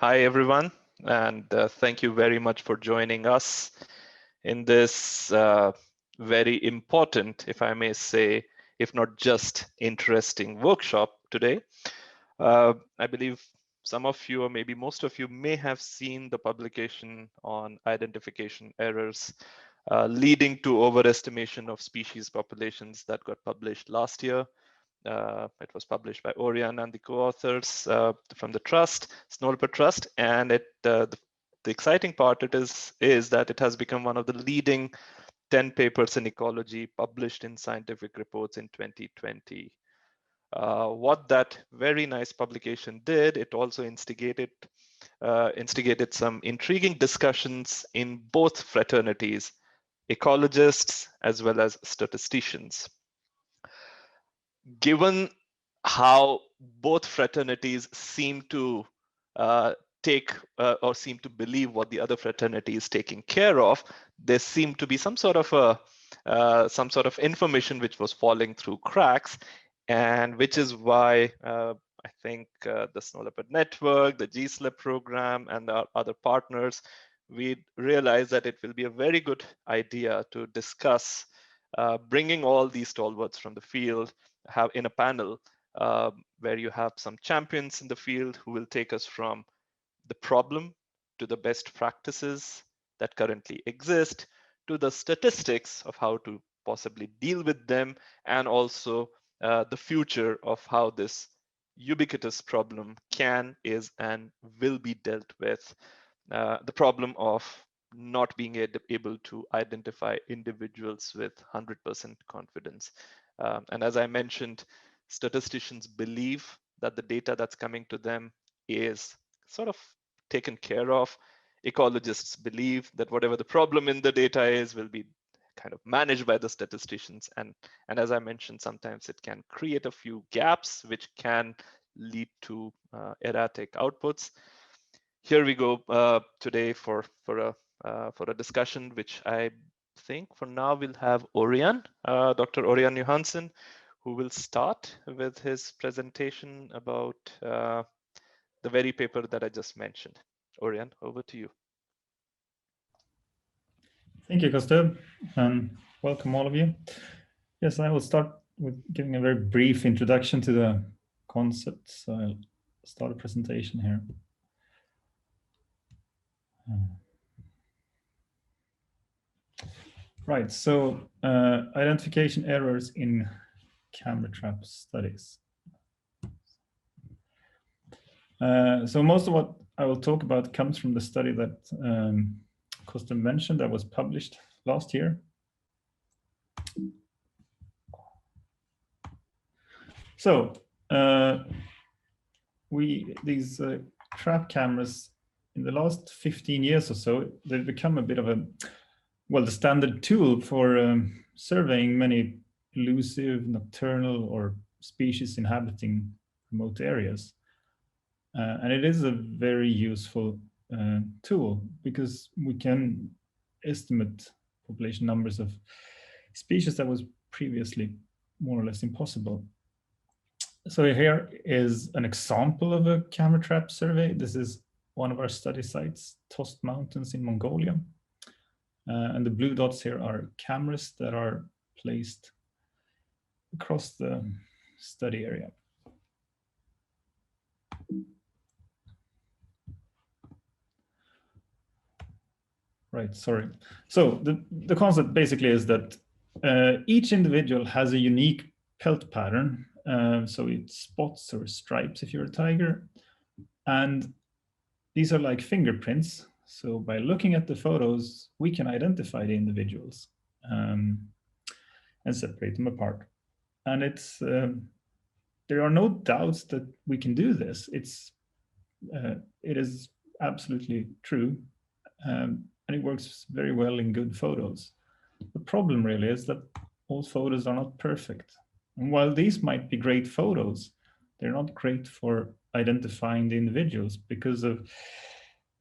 Hi, everyone, and thank you very much for joining us in this very important, if I may say, if not just interesting workshop today. I believe some of you, or maybe most of you, may have seen the publication on identification errors leading to overestimation of species populations that got published last year. It was published by Orion and the co-authors from the trust, Leopard Trust, and the exciting part is that it has become one of the leading 10 papers in ecology published in scientific reports in 2020. What that very nice publication did, it also instigated some intriguing discussions in both fraternities, ecologists as well as statisticians. Given how both fraternities seem to take or seem to believe what the other fraternity is taking care of, there seemed to be some sort of information which was falling through cracks, and which is why I think the Leopard network, the GSLEP program, and our other partners, we realized that it will be a very good idea to discuss bringing all these stalwarts from the field in a panel where you have some champions in the field who will take us from the problem to the best practices that currently exist to the statistics of how to possibly deal with them, and also the future of how this ubiquitous problem is and will be dealt with. The problem of not being able to identify individuals with 100% confidence. And as I mentioned, statisticians believe that the data that's coming to them is sort of taken care of. Ecologists believe that whatever the problem in the data is will be kind of managed by the statisticians. And as I mentioned, sometimes it can create a few gaps, which can lead to erratic outputs. Here we go today for a discussion, which I think for now we'll have Orion, Dr. Orion Johansson, who will start with his presentation about the very paper that I just mentioned. Orion, over to you. Thank you, Gustav, and welcome all of you. Yes, I will start with giving a very brief introduction to the concept. So I'll start a presentation here. Right, so identification errors in camera trap studies. So most of what I will talk about comes from the study that Gustav mentioned that was published last year. So these trap cameras in the last 15 years or so, they've become a bit of the standard tool for surveying many elusive, nocturnal, or species inhabiting remote areas. And it is a very useful tool because we can estimate population numbers of species that was previously more or less impossible. So here is an example of a camera trap survey. This is one of our study sites, Tost Mountains in Mongolia. And the blue dots here are cameras that are placed across the study area. Right, sorry. So the concept basically is that each individual has a unique pelt pattern. So it's spots or stripes if you're a tiger. And these are like fingerprints. So by looking at the photos, we can identify the individuals and separate them apart. And there are no doubts that we can do this. It is absolutely true. And it works very well in good photos. The problem really is that all photos are not perfect. And while these might be great photos, they're not great for identifying the individuals because of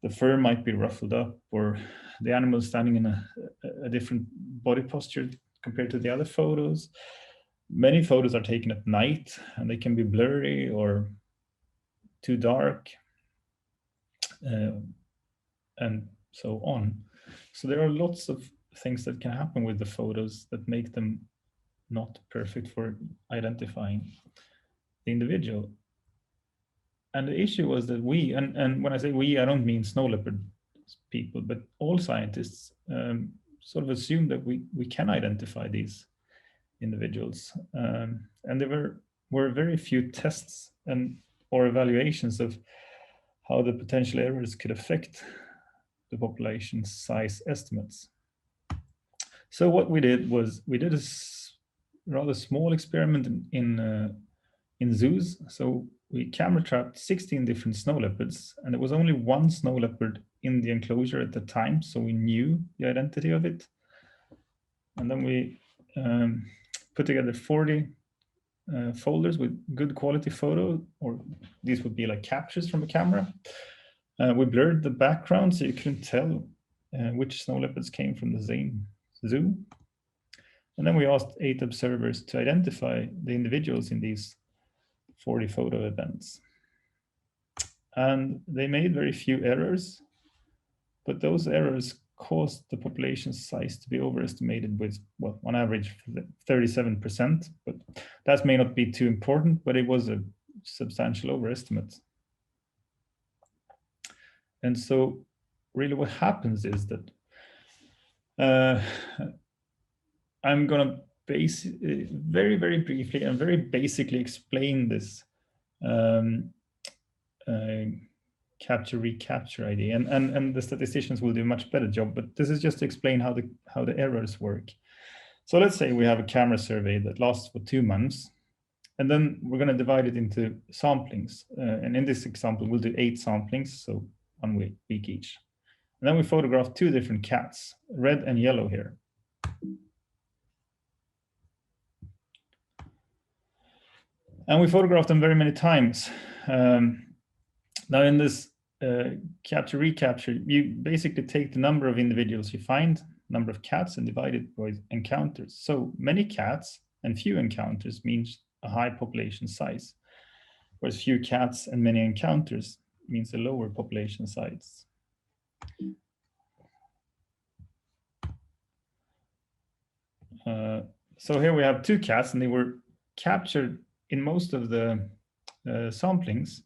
the fur might be ruffled up, or the animal is standing in a different body posture compared to the other photos. Many photos are taken at night and they can be blurry or too dark. and so on. So there are lots of things that can happen with the photos that make them not perfect for identifying the individual. And the issue was that we, and when I say we, I don't mean snow leopard people, but all scientists sort of assume that we can identify these individuals. And there were very few tests or evaluations of how the potential errors could affect the population size estimates. So what we did was we did a rather small experiment in zoos. So we camera trapped 16 different snow leopards, and there was only one snow leopard in the enclosure at the time, so we knew the identity of it. And then we put together 40 folders with good quality photo, or these would be like captures from a camera. We blurred the background so you couldn't tell which snow leopards came from the same zoo. And then we asked 8 observers to identify the individuals in these 40 photo events. And they made very few errors, but those errors caused the population size to be overestimated with, well, on average 37%, but that may not be too important, but it was a substantial overestimate. And so really what happens is that I'm going to very, very briefly and very basically explain this capture recapture ID, and the statisticians will do a much better job, but this is just to explain how the errors work. So let's say we have a camera survey that lasts for 2 months, and then we're going to divide it into samplings, and in this example we'll do 8 samplings, so 1 week each. And then we photograph 2 different cats, red and yellow here. And we photograph them very many times. Now in this capture recapture, you basically take the number of individuals you find, number of cats, and divide it by encounters. So many cats and few encounters means a high population size, whereas few cats and many encounters means a lower population size. So here we have 2 cats, and they were captured in most of the samplings.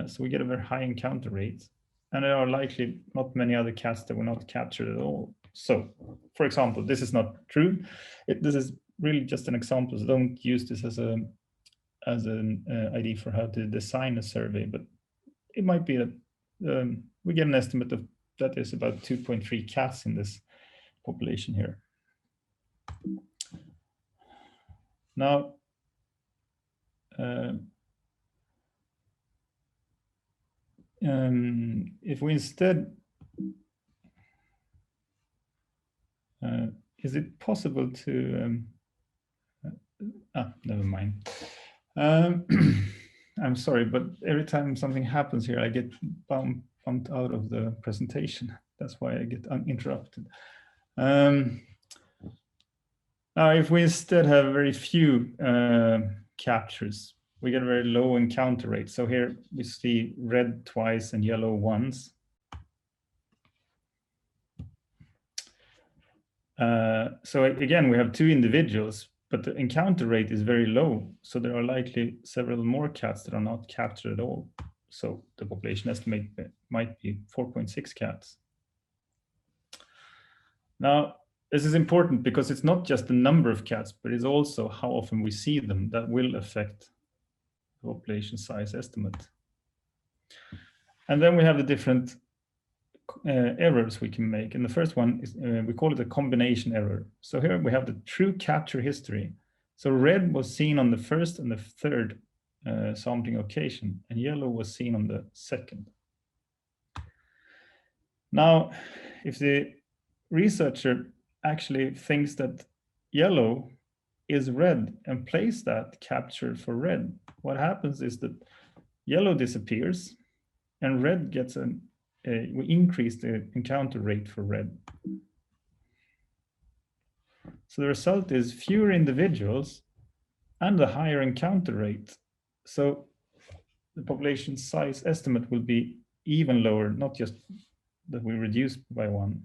So we get a very high encounter rate, and there are likely not many other cats that were not captured at all. So, for example, this is not true. This is really just an example. So don't use this as an ID for how to design a survey, but it might be that we get an estimate of that there's about 2.3 cats in this population here. Now, if we instead, is it possible to, never mind. I'm sorry, but every time something happens here, I get bumped out of the presentation. That's why I get interrupted. Now, if we instead have very few captures, we get a very low encounter rate. So here we see red twice and yellow once. So again, we have 2 individuals, but the encounter rate is very low. So there are likely several more cats that are not captured at all. So the population estimate might be 4.6 cats. Now, this is important because it's not just the number of cats, but it's also how often we see them that will affect the population size estimate. And then we have the different errors we can make. And the first one is, we call it a combination error. So here we have the true capture history. So red was seen on the first and the third sampling occasion, and yellow was seen on the second. Now, if the researcher actually thinks that yellow is red and plays that capture for red, what happens is that yellow disappears and red gets we increase the encounter rate for red. So the result is fewer individuals and a higher encounter rate. So the population size estimate will be even lower, not just that we reduce by 1.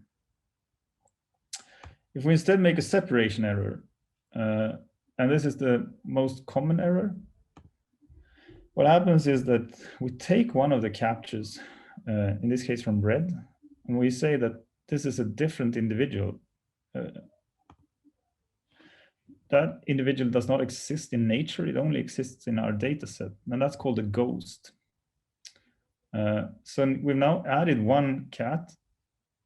If we instead make a separation error, and this is the most common error, what happens is that we take one of the captures, in this case from red, and we say that this is a different individual. That individual does not exist in nature, it only exists in our data set, and that's called a ghost. So we've now added 1 cat,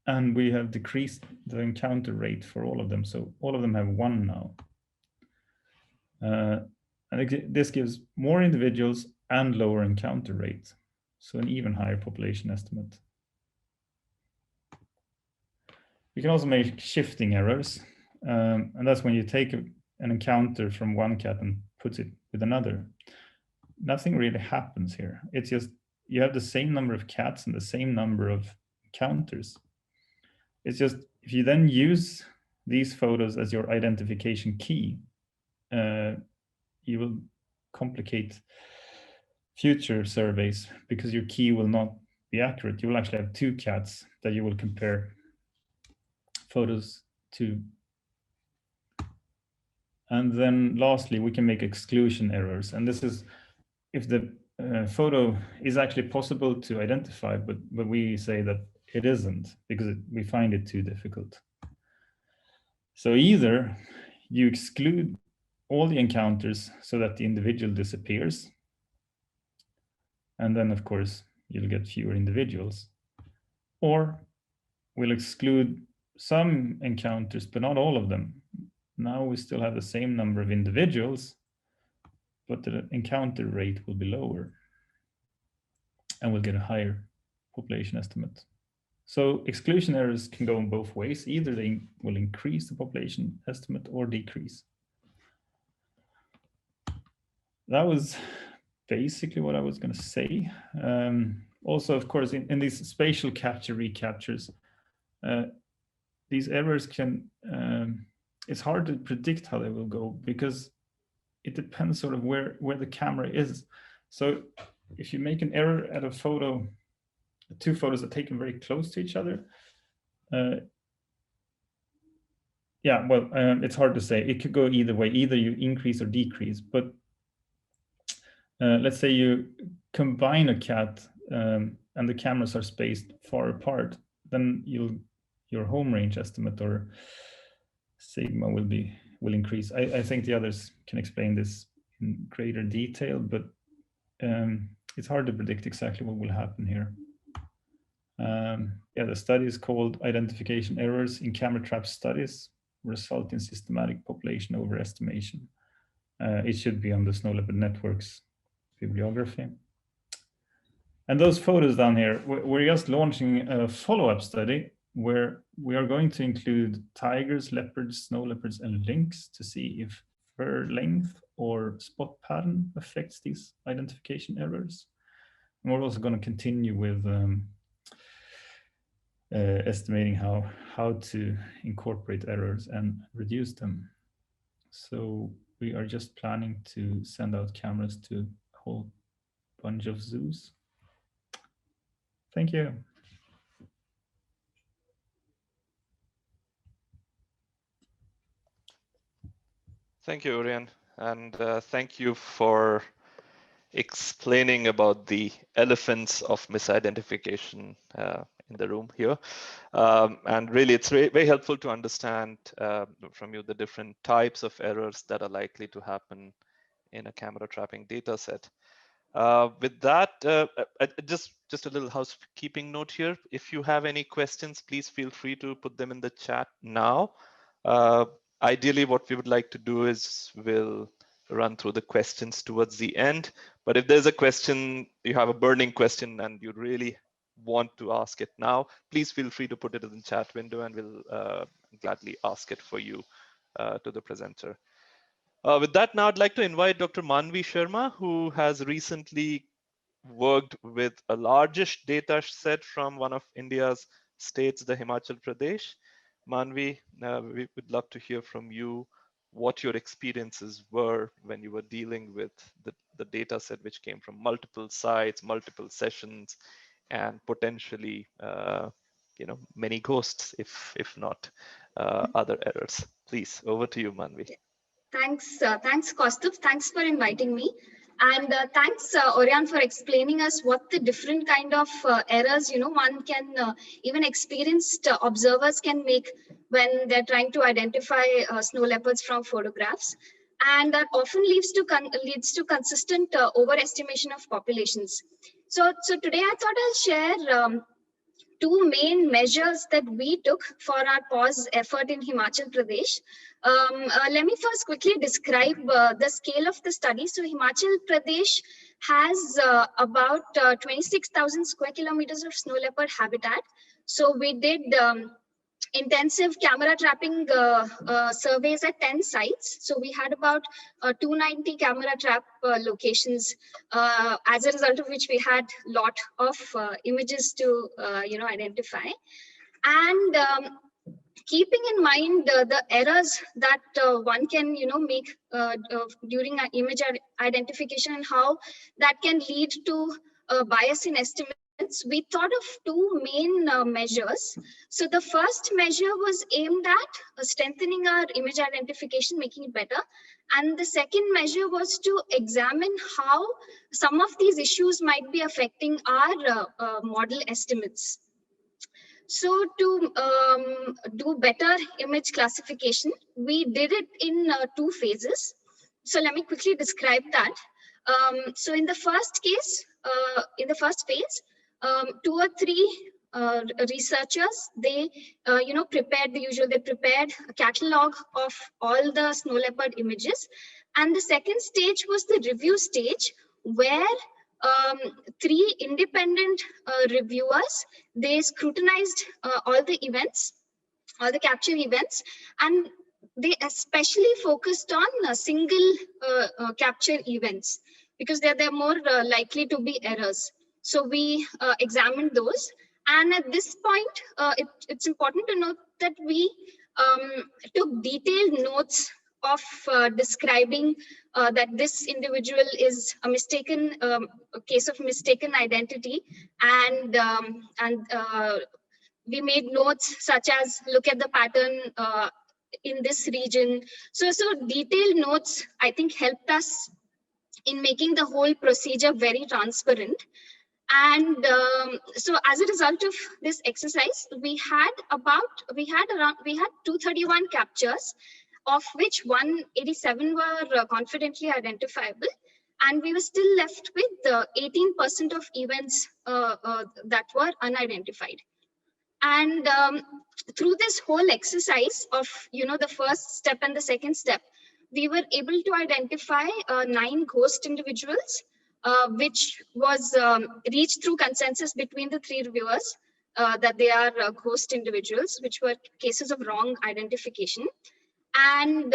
and we have decreased the encounter rate for all of them. So all of them have 1 now. And this gives more individuals and lower encounter rate, so an even higher population estimate. You can also make shifting errors, and that's when you take an encounter from 1 cat and put it with another. Nothing really happens here. It's just you have the same number of cats and the same number of encounters. It's just if you then use these photos as your identification key, you will complicate future surveys because your key will not be accurate. You will actually have 2 cats that you will compare photos to. And then lastly, we can make exclusion errors. And this is if the photo is actually possible to identify, but we say that it isn't because we find it too difficult. So either you exclude all the encounters so that the individual disappears, and then of course you'll get fewer individuals, or we'll exclude some encounters but not all of them. Now we still have the same number of individuals, but the encounter rate will be lower, and we'll get a higher population estimate. So exclusion errors can go in both ways. Either they will increase the population estimate or decrease. That was basically what I was going to say. Also, of course, in these spatial capture recaptures, these errors can, it's hard to predict how they will go because it depends sort of where the camera is. So if you make an error at a photo, 2 photos are taken very close to each other, yeah, well, it's hard to say. It could go either way. Either you increase or decrease. But let's say you combine a cat and the cameras are spaced far apart, then your home range estimate or sigma will increase. I think the others can explain this in greater detail, but it's hard to predict exactly what will happen here. Yeah, the study is called Identification Errors in Camera Trap Studies Result in Systematic Population Overestimation. It should be on the Snow Leopard Network's bibliography. And those photos down here, we're just launching a follow-up study where we are going to include tigers, leopards, snow leopards, and lynx to see if fur length or spot pattern affects these identification errors. And we're also going to continue with estimating how to incorporate errors and reduce them. So we are just planning to send out cameras to a whole bunch of zoos. Thank you. Thank you, Urian, and thank you for explaining about the elephants of misidentification in the room here. And really, it's very helpful to understand from you the different types of errors that are likely to happen in a camera trapping data set. With that, just a little housekeeping note here. If you have any questions, please feel free to put them in the chat now. Ideally, what we would like to do is we'll run through the questions towards the end. But if there's a question, you have a burning question and you really want to ask it now, please feel free to put it in the chat window and we'll gladly ask it for you to the presenter. With that, now I'd like to invite Dr. Manvi Sharma, who has recently worked with a largest data set from one of India's states, the Himachal Pradesh. Manvi, we would love to hear from you what your experiences were when you were dealing with the data set which came from multiple sites, multiple sessions and potentially many ghosts if not other errors. Please, over to you, Manvi. Thanks, Kaustubh. Thanks for inviting me. And thanks, Orion, for explaining us what the different kind of errors, one can, even experienced observers can make when they're trying to identify snow leopards from photographs. And that often leads to consistent overestimation of populations. So today I thought I'll share two main measures that we took for our PAWS effort in Himachal Pradesh. Let me first quickly describe the scale of the study. So Himachal Pradesh has about 26,000 square kilometers of snow leopard habitat. So we did intensive camera trapping surveys at 10 sites. So we had about 290 camera trap locations, as a result of which we had a lot of images to identify. And keeping in mind the errors that one can make during image identification and how that can lead to bias in estimates, we thought of two main measures. So the first measure was aimed at strengthening our image identification, making it better. And the second measure was to examine how some of these issues might be affecting our model estimates. So to do better image classification, we did it in two phases. So let me quickly describe that. So in the first case, in the first phase, 2 or 3 researchers, they prepared the usual, they prepared a catalog of all the snow leopard images. And the second stage was the review stage, where 3 independent reviewers, they scrutinized all the events, all the capture events, and they especially focused on single capture events because they're more likely to be errors. So we examined those, and at this point, it's important to note that we took detailed notes of describing that this individual is a mistaken a case of mistaken identity, and we made notes such as look at the pattern in this region. So detailed notes, I think, helped us in making the whole procedure very transparent. And so as a result of this exercise, we had 231 captures, of which 187 were confidently identifiable, and we were still left with 18% of events that were unidentified. And through this whole exercise of the first step and the second step, we were able to identify 9 ghost individuals, which was reached through consensus between the 3 reviewers that they are ghost individuals, which were cases of wrong identification. And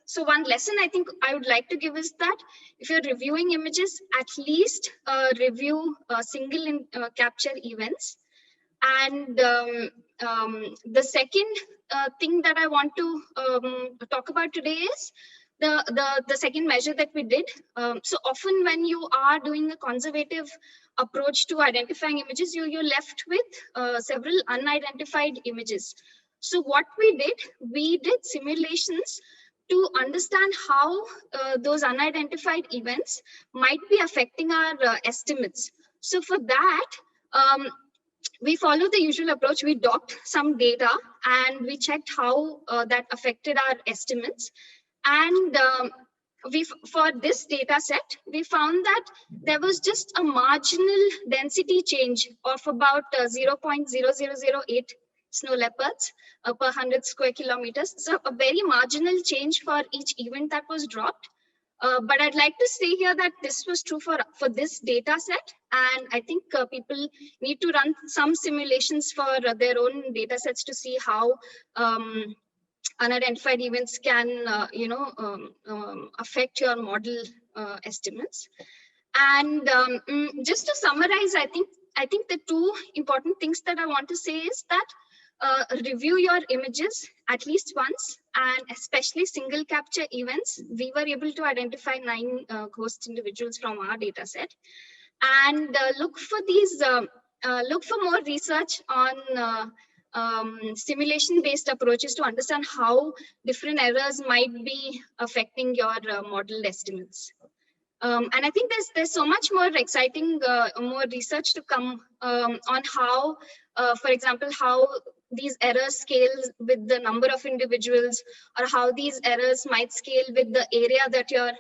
so one lesson I think I would like to give is that if you're reviewing images, at least review single capture events. And the second thing that I want to talk about today is the second measure that we did. So often when you are doing a conservative approach to identifying images, you're left with several unidentified images. So what we did simulations to understand how those unidentified events might be affecting our estimates. So for that, we followed the usual approach. We docked some data and we checked how that affected our estimates. And for this data set, we found that there was just a marginal density change of about 0.0008 snow leopards per 100 square kilometers. So a very marginal change for each event that was dropped. But I'd like to say here that this was true for this data set. And I think people need to run some simulations for their own data sets to see how unidentified events can, affect your model estimates. And just to summarize, I think the 2 important things that I want to say is that review your images at least once, and especially single capture events. We were able to identify 9 host individuals from our data set, and look for more research on simulation-based approaches to understand how different errors might be affecting your model estimates. And I think there's so much more exciting, more research to come on how, for example, how these errors scale with the number of individuals, or how these errors might scale with the area that you're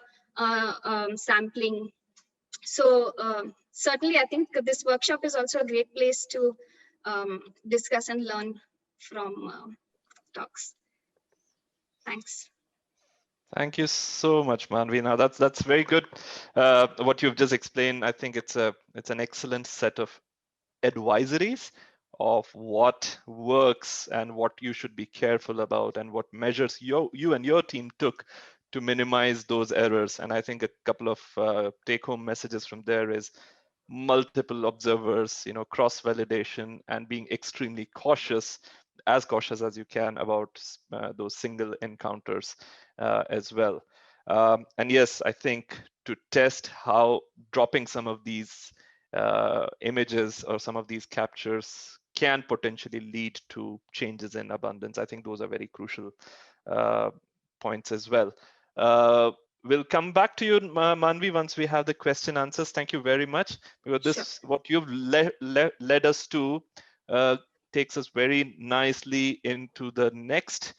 sampling. So certainly, I think this workshop is also a great place to discuss and learn from talks. Thanks. Thank you so much, Manvi. Now that's very good. What you've just explained, I think it's an excellent set of advisories of what works and what you should be careful about, and what measures you and your team took to minimize those errors. And I think a couple of take-home messages from there is multiple observers, cross-validation, and being extremely cautious, as cautious as you can about those single encounters as well. And yes, I think to test how dropping some of these images or some of these captures can potentially lead to changes in abundance, I think those are very crucial points as well. We'll come back to you, Manvi, once we have the question answers. Thank you very much, because this, sure, what you've led us to takes us very nicely into the next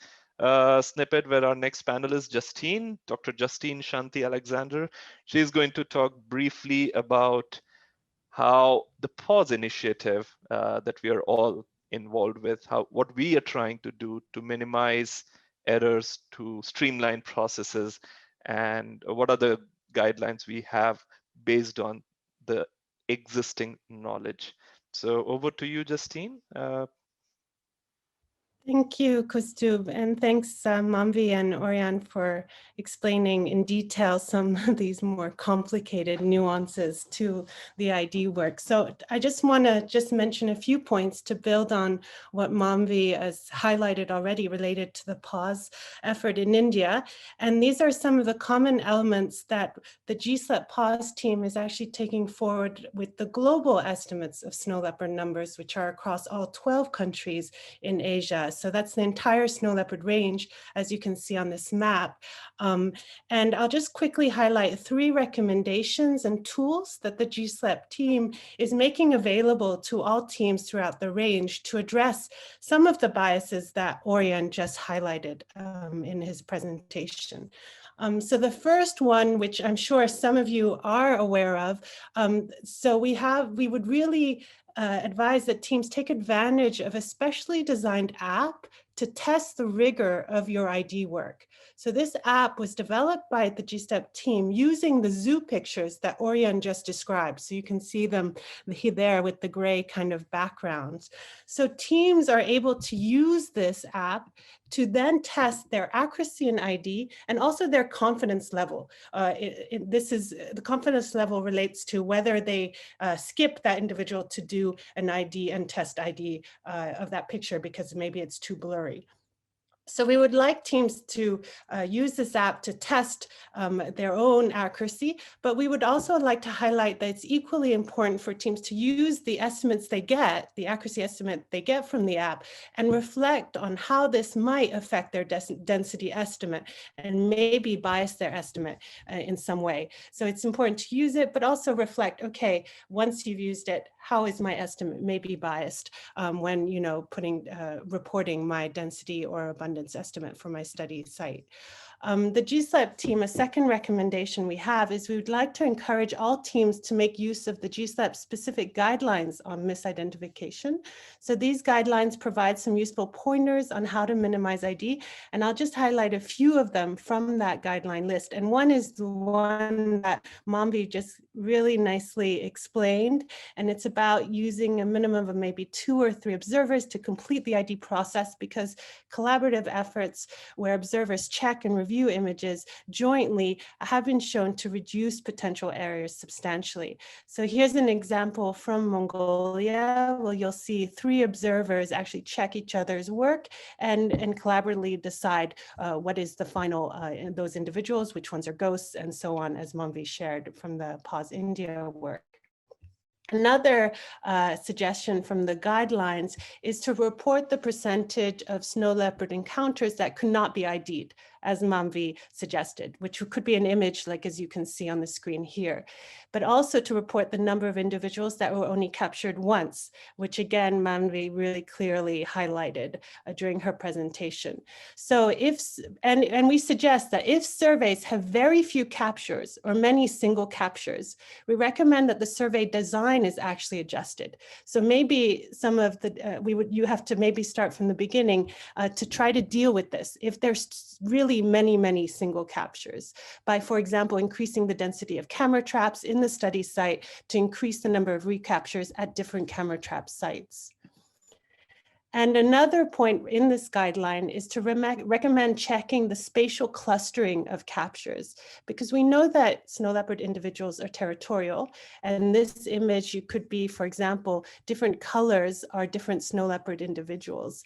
snippet, where our next panelist, Justine, Dr. Justine Shanti Alexander, she's going to talk briefly about how the PAWS initiative that we are all involved with, what we are trying to do to minimize errors, to streamline processes, and what are the guidelines we have based on the existing knowledge. So over to you, Justine. Thank you, Kaustubh, and thanks, Manvi and Orion, for explaining in detail some of these more complicated nuances to the ID work. So I just want to mention a few points to build on what Manvi has highlighted already related to the PAWS effort in India. And these are some of the common elements that the GSLEP PAWS team is actually taking forward with the global estimates of snow leopard numbers, which are across all 12 countries in Asia. So that's the entire snow leopard range, as you can see on this map. And I'll just quickly highlight 3 recommendations and tools that the GSLEP team is making available to all teams throughout the range to address some of the biases that Orion just highlighted in his presentation. So the first one, which I'm sure some of you are aware of, so we would really advise that teams take advantage of a specially designed app to test the rigor of your ID work. So this app was developed by the GSLEP team using the zoo pictures that Orion just described. So you can see them there with the gray kind of backgrounds. So teams are able to use this app to then test their accuracy in ID and also their confidence level. The confidence level relates to whether they skip that individual to do an ID and test ID of that picture because maybe it's too blurry. So we would like teams to use this app to test their own accuracy, but we would also like to highlight that it's equally important for teams to use the estimates they get, the accuracy estimate they get from the app, and reflect on how this might affect their density estimate and maybe bias their estimate in some way. So it's important to use it, but also reflect, okay, once you've used it, how is my estimate maybe biased when, reporting my density or abundance estimate for my study site. The GSLEP team, a second recommendation we have is we would like to encourage all teams to make use of the GSLEP specific guidelines on misidentification. So these guidelines provide some useful pointers on how to minimize ID, and I'll just highlight a few of them from that guideline list. And one is the one that Manvi just really nicely explained, and it's about using a minimum of maybe 2 or 3 observers to complete the ID process, because collaborative efforts where observers check and review view images jointly have been shown to reduce potential errors substantially. So here's an example from Mongolia, where you'll see 3 observers actually check each other's work and collaboratively decide what is the final in those individuals, which ones are ghosts, and so on, as Manvi shared from the PAWS India work. Another suggestion from the guidelines is to report the percentage of snow leopard encounters that could not be ID'd, as Manvi suggested, which could be an image like as you can see on the screen here, but also to report the number of individuals that were only captured once, which again, Manvi really clearly highlighted during her presentation. So and we suggest that if surveys have very few captures or many single captures, we recommend that the survey design is actually adjusted. So maybe some of the, you have to maybe start from the beginning to try to deal with this. If there's really many single captures by, for example, increasing the density of camera traps in the study site to increase the number of recaptures at different camera trap sites. And another point in this guideline is to recommend checking the spatial clustering of captures, because we know that snow leopard individuals are territorial. And this image, you could be, for example, different colors are different snow leopard individuals.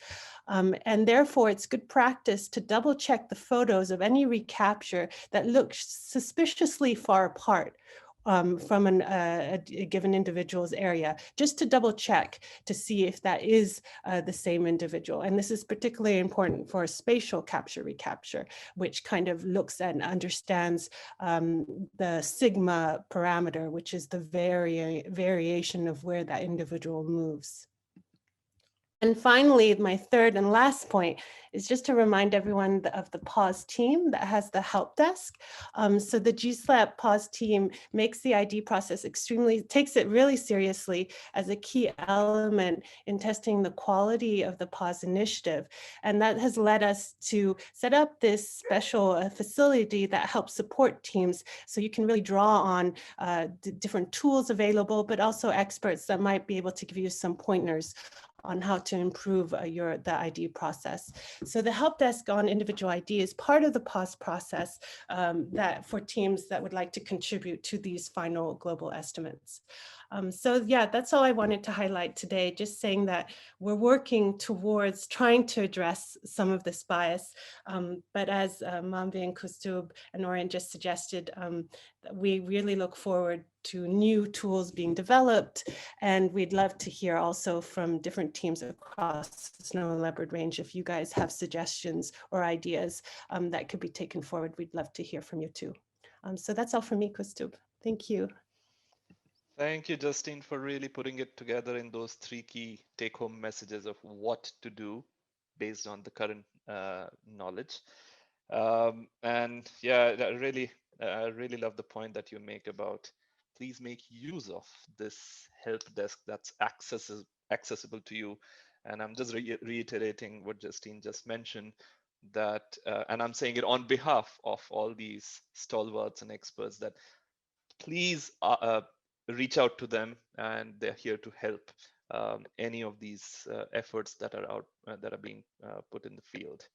And therefore, it's good practice to double check the photos of any recapture that look suspiciously far apart from a given individual's area, just to double check to see if that is the same individual. And this is particularly important for spatial capture recapture, which kind of looks and understands the sigma parameter, which is the variation of where that individual moves. And finally, my third and last point is just to remind everyone of the PAWS team that has the help desk. So the GSLEP PAWS team makes the ID process takes it really seriously as a key element in testing the quality of the PAWS initiative. And that has led us to set up this special facility that helps support teams. So you can really draw on different tools available, but also experts that might be able to give you some pointers on how to improve the ID process. So the help desk on individual ID is part of the PAWS process that for teams that would like to contribute to these final global estimates. So yeah, that's all I wanted to highlight today, just saying that we're working towards trying to address some of this bias. But as Manvi and Kustub and Orion just suggested, we really look forward to new tools being developed. And we'd love to hear also from different teams across the snow leopard range. If you guys have suggestions or ideas that could be taken forward, we'd love to hear from you too. So that's all from me, Kustub. Thank you. Thank you, Justine, for really putting it together in those 3 key take-home messages of what to do based on the current knowledge. And yeah, I really love the point that you make about please make use of this help desk that's accessible to you. And I'm just reiterating what Justine just mentioned, that, and I'm saying it on behalf of all these stalwarts and experts, that please reach out to them, and they're here to help any of these efforts that are being put in the field.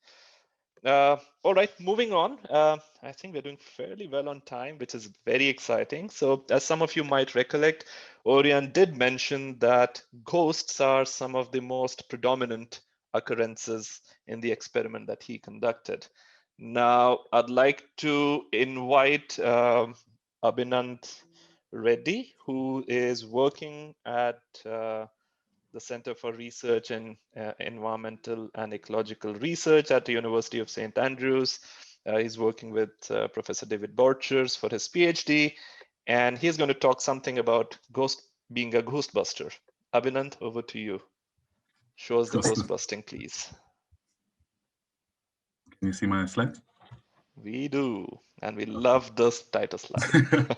All right, moving on. I think we're doing fairly well on time, which is very exciting. So as some of you might recollect, Orion did mention that ghosts are some of the most predominant occurrences in the experiment that he conducted. Now, I'd like to invite Abhinand Reddy, who is working at the Center for Research in Environmental and Ecological Research at the University of St. Andrews. He's working with Professor David Borchers for his PhD, and he's going to talk something about being a ghostbuster. Abhinand, over to you. Show us the ghost busting, please. Can you see my slides? We do, and we love this title slide.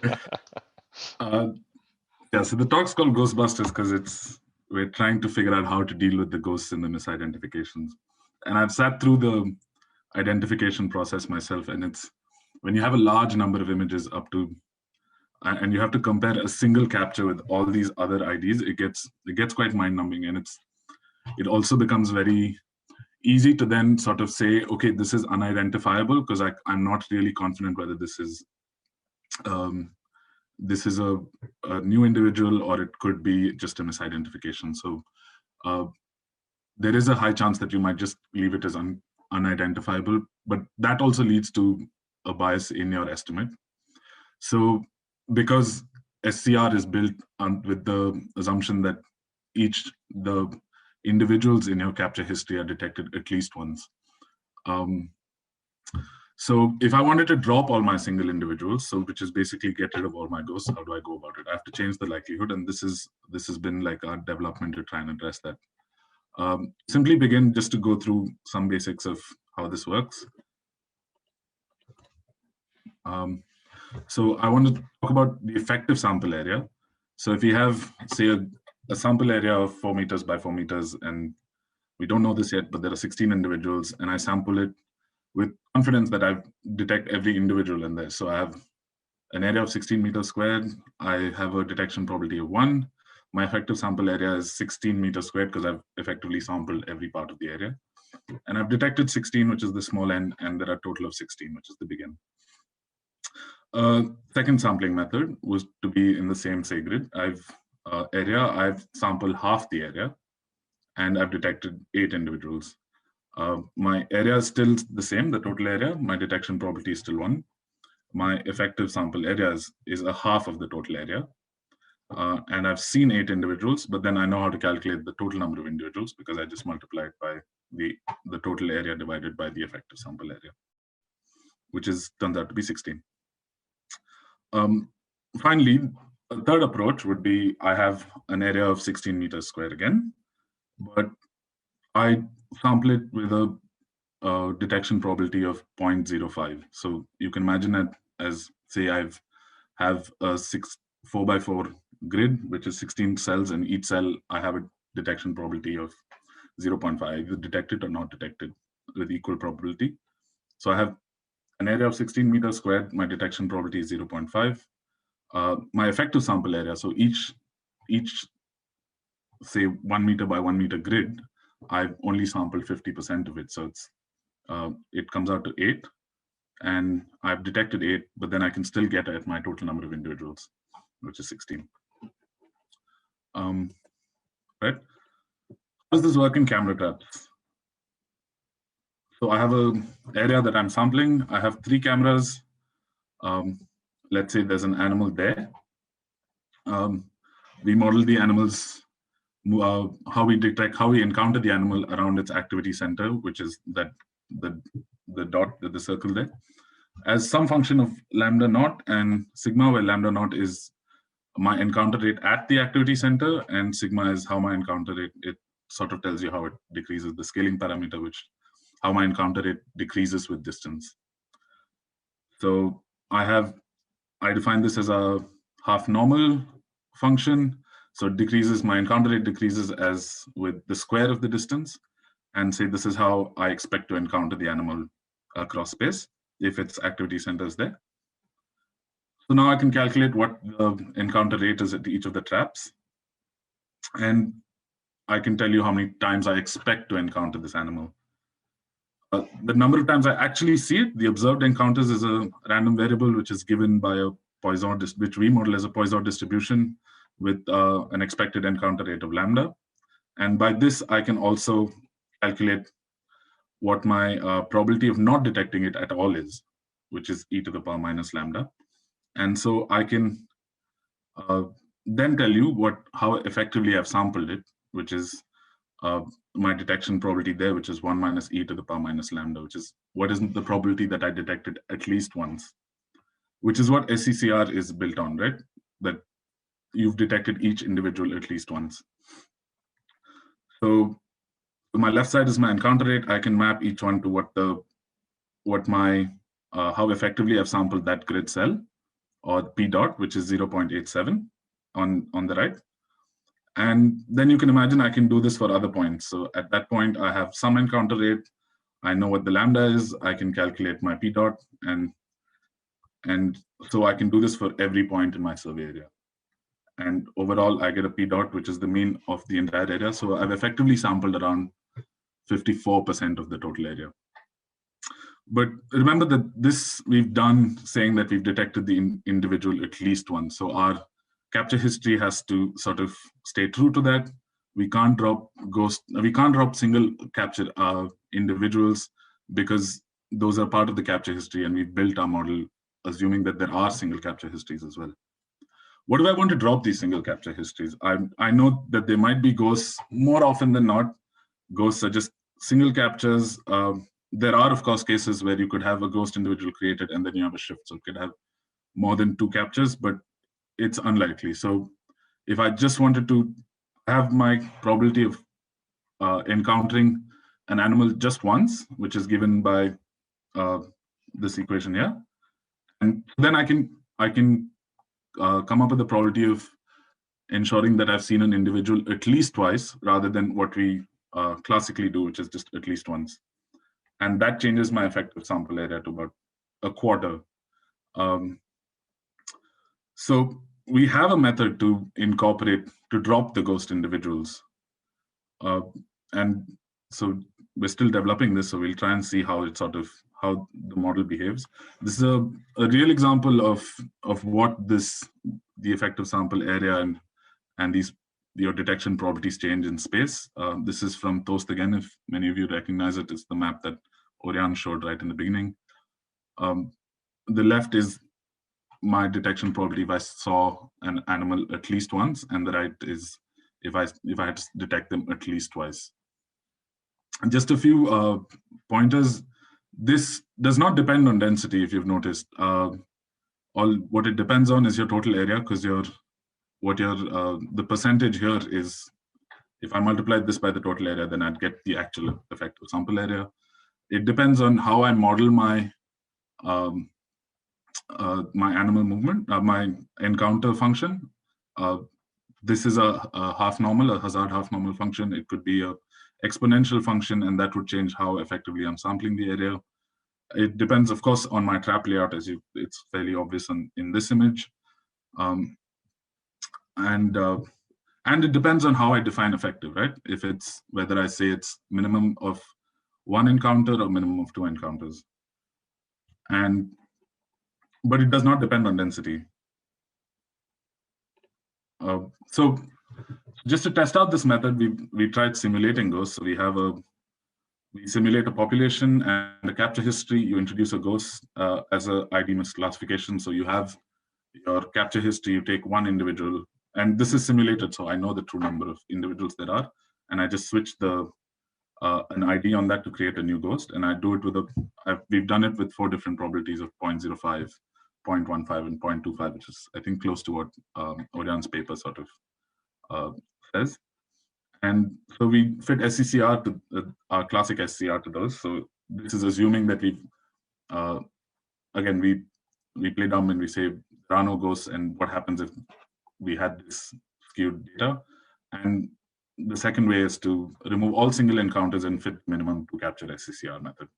Yeah, so the talk's called Ghostbusters because we're trying to figure out how to deal with the ghosts and the misidentifications. And I've sat through the identification process myself, and it's when you have a large number of images up to, and you have to compare a single capture with all these other IDs, it gets quite mind-numbing, and it also becomes very easy to then sort of say, okay, this is unidentifiable because I'm not really confident whether this is a new individual or it could be just a misidentification. So there is a high chance that you might just leave it as unidentifiable, but that also leads to a bias in your estimate. So because SCR is built with the assumption that the individuals in your capture history are detected at least once. So if I wanted to drop all my single individuals, so which is basically get rid of all my ghosts, how do I go about it? I have to change the likelihood, and this has been like our development to try and address that. Simply begin just to go through some basics of how this works. So I want to talk about the effective sample area. So if you have, say, a sample area of 4 meters by 4 meters, and we don't know this yet, but there are 16 individuals, and I sample it with confidence that I detect every individual in there. So I have an area of 16 meters squared. I have a detection probability of 1. My effective sample area is 16 meters squared because I've effectively sampled every part of the area. And I've detected 16, which is the small n, and there are a total of 16, which is the big N. Second sampling method was to be in the same say grid. I've sampled half the area, and I've detected 8 individuals. My area is still the same, the total area. My detection probability is still 1. My effective sample area is a half of the total area. And I've seen 8 individuals, but then I know how to calculate the total number of individuals because I just multiply it by the total area divided by the effective sample area, which turns out to be 16. Finally, a third approach would be I have an area of 16 meters squared again, but I sample it with a detection probability of 0.05. So you can imagine it as, say, I have a 4x4 grid, which is 16 cells, and each cell I have a detection probability of 0.5, either detected or not detected with equal probability. So I have an area of 16 meters squared, my detection probability is 0.5. My effective sample area, so each say 1 meter by 1 meter grid, I've only sampled 50% of it. So it comes out to 8, and I've detected 8, but then I can still get at my total number of individuals, which is 16. Right? How does this work in camera traps? So I have an area that I'm sampling. I have 3 cameras. Let's say there's an animal there. We model the animals, how we encounter the animal around its activity center, which is the dot, the circle there, as some function of lambda naught and sigma, where lambda naught is my encounter rate at the activity center, and sigma is how my encounter rate, it sort of tells you how it decreases, the scaling parameter, how my encounter rate decreases with distance. So I define this as a half normal function. So it decreases, my encounter rate decreases as with the square of the distance, and say this is how I expect to encounter the animal across space if its activity center is there. So now I can calculate what the encounter rate is at each of the traps, and I can tell you how many times I expect to encounter this animal. The number of times I actually see it, the observed encounters, is a random variable which is given by a Poisson, which we model as a Poisson distribution with an expected encounter rate of lambda. And by this, I can also calculate what my probability of not detecting it at all is, which is e to the power minus lambda. And so I can then tell you how effectively I've sampled it, which is my detection probability there, which is 1 minus e to the power minus lambda, which is what is the probability that I detected at least once, which is what SCCR is built on, right? That you've detected each individual at least once. So my left side is my encounter rate. I can map each one to how effectively I've sampled that grid cell, or p dot, which is 0.87 on the right. And then you can imagine I can do this for other points. So at that point, I have some encounter rate. I know what the lambda is. I can calculate my p dot, and so I can do this for every point in my survey area. And overall, I get a p dot, which is the mean of the entire area. So I've effectively sampled around 54% of the total area. But remember that this we've done saying that we've detected the individual at least once. So our capture history has to sort of stay true to that. We can't drop single capture individuals, because those are part of the capture history, and we've built our model assuming that there are single capture histories as well. What do I want to drop these single capture histories? I know that there might be ghosts. More often than not, ghosts are just single captures. There are, of course, cases where you could have a ghost individual created and then you have a shift. So you could have more than 2 captures, but it's unlikely. So if I just wanted to have my probability of encountering an animal just once, which is given by this equation here, and then I can come up with the probability of ensuring that I've seen an individual at least twice, rather than what we classically do, which is just at least once. And that changes my effective sample area to about a quarter. So we have a method to incorporate, to drop the ghost individuals. And so we're still developing this, so we'll try and see how it how the model behaves. This is a real example of what the effective sample area and your detection properties change in space. This is from Toast again, if many of you recognize it. It's the map that Orion showed right in the beginning. The left is my detection probability if I saw an animal at least once, and the right is if I had to detect them at least twice. And just a few pointers. This does not depend on density, if you've noticed. What it depends on is your total area, because the percentage here is, if I multiplied this by the total area, then I'd get the actual effective sample area. It depends on how I model my my animal movement, my encounter function. This is a half normal, a hazard half normal function. It could be a exponential function, and that would change how effectively I'm sampling the area. It depends, of course, on my trap layout, it's fairly obvious in this image. And it depends on how I define effective, right? If it's whether I say it's minimum of 1 encounter or minimum of 2 encounters. But it does not depend on density. So just to test out this method, we tried simulating ghosts. So we simulate a population and a capture history. You introduce a ghost as a ID misclassification. So you have your capture history, you take 1 individual, and this is simulated, so I know the true number of individuals there are, and I just switch an ID on that to create a new ghost, and I do it with we've done it with 4 different probabilities of 0.05, 0.15, and 0.25, which is, I think, close to what Orion's paper sort of says. And so we fit SCCR to our classic SCR to those. So this is assuming that again, we play dumb and we say there are no ghosts, and what happens if we had this skewed data. And the second way is to remove all single encounters and fit minimum to capture SCCR method.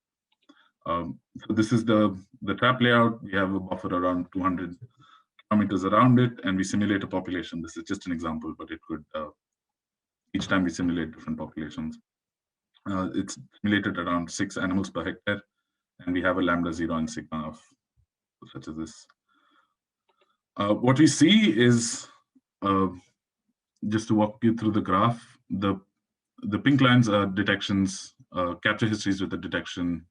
So this is the trap layout. We have a buffer around 200 kilometers around it, and we simulate a population. This is just an example, but it could, each time we simulate different populations. It's simulated around 6 animals per hectare, and we have a lambda 0 and sigma of such as this. What we see is, just to walk you through the graph, the pink lines are detections, capture histories with the detection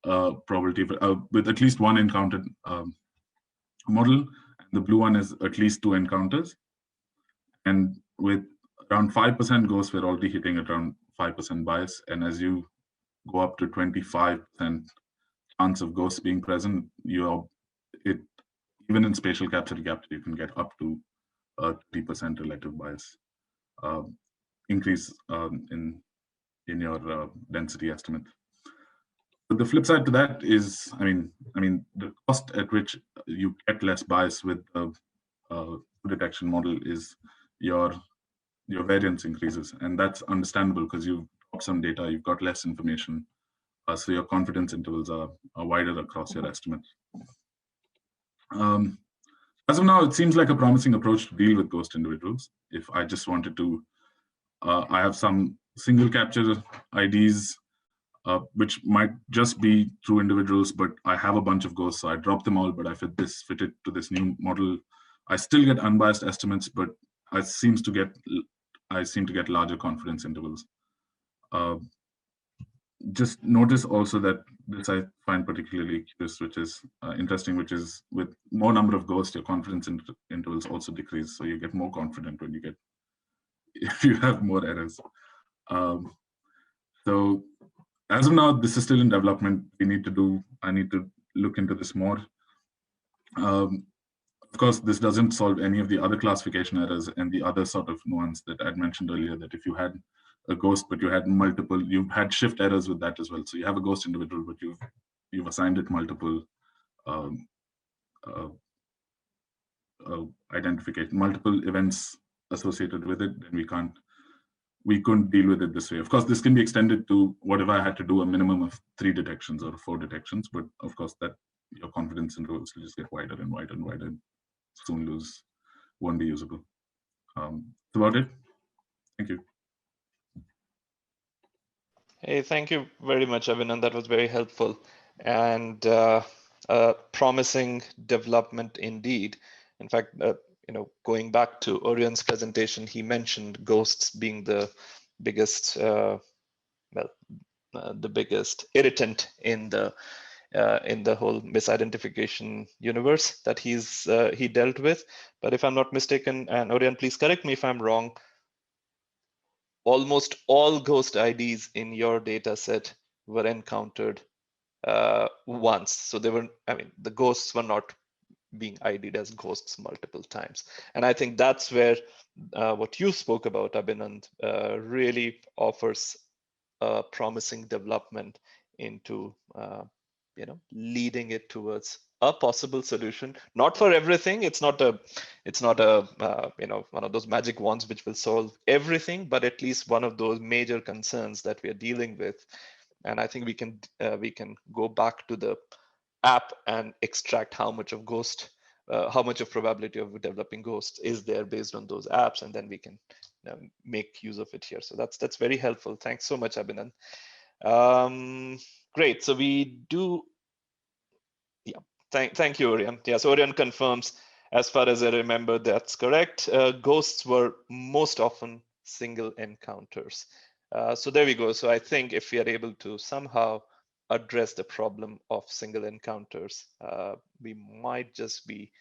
probability with at least 1 encountered model. The blue one is at least 2 encounters. And with around 5% ghosts, we're already hitting around 5% bias. And as you go up to 25% chance of ghosts being present, even in spatial capture recapture, you can get up to 30% relative bias increase in your density estimate. But the flip side to that is, I mean, the cost at which you get less bias with the detection model is your variance increases, and that's understandable because you've got some data, you've got less information, so your confidence intervals are wider across your estimates. As of now, it seems like a promising approach to deal with ghost individuals. If I just wanted to, I have some single capture IDs, which might just be through individuals, but I have a bunch of ghosts, so I drop them all, but I fit it to this new model. I still get unbiased estimates, but I seem to get larger confidence intervals. Just notice also that this I find particularly curious, which is interesting, which is with more number of ghosts, your confidence intervals also decrease. So you get more confident when you get, if you have more errors. So as of now, this is still in development. I need to look into this more. Of course, this doesn't solve any of the other classification errors and the other sort of nuance that I'd mentioned earlier, that if you had a ghost, but you had shift errors with that as well. So you have a ghost individual, but you've assigned it multiple identification, multiple events associated with it, then we couldn't deal with it this way. Of course, this can be extended to what if I had to do a minimum of 3 detections or 4 detections, but of course that your confidence intervals will just get wider and wider and wider, soon won't be usable. That's about it. Thank you. Hey, thank you very much, Abhinand. That was very helpful and promising development indeed. In fact, going back to Orion's presentation, he mentioned ghosts being the biggest, the biggest irritant in the whole misidentification universe that he dealt with. But if I'm not mistaken, and Orion, please correct me if I'm wrong, almost all ghost IDs in your data set were encountered once. So the ghosts were not being ID'd as ghosts multiple times. And I think that's where what you spoke about, Abhinand, really offers a promising development into leading it towards a possible solution. Not for everything. It's not a one of those magic wands which will solve everything, but at least one of those major concerns that we are dealing with. And I think we can go back to the app and extract how much of probability of developing ghosts is there based on those apps, and then we can make use of it here. So that's very helpful. Thanks so much, Abhinand. Great. So we do. Yeah. Thank you, Orion. Yes, Orion confirms. As far as I remember, that's correct. Ghosts were most often single encounters. So there we go. So I think if we are able to somehow address the problem of single encounters, we might just be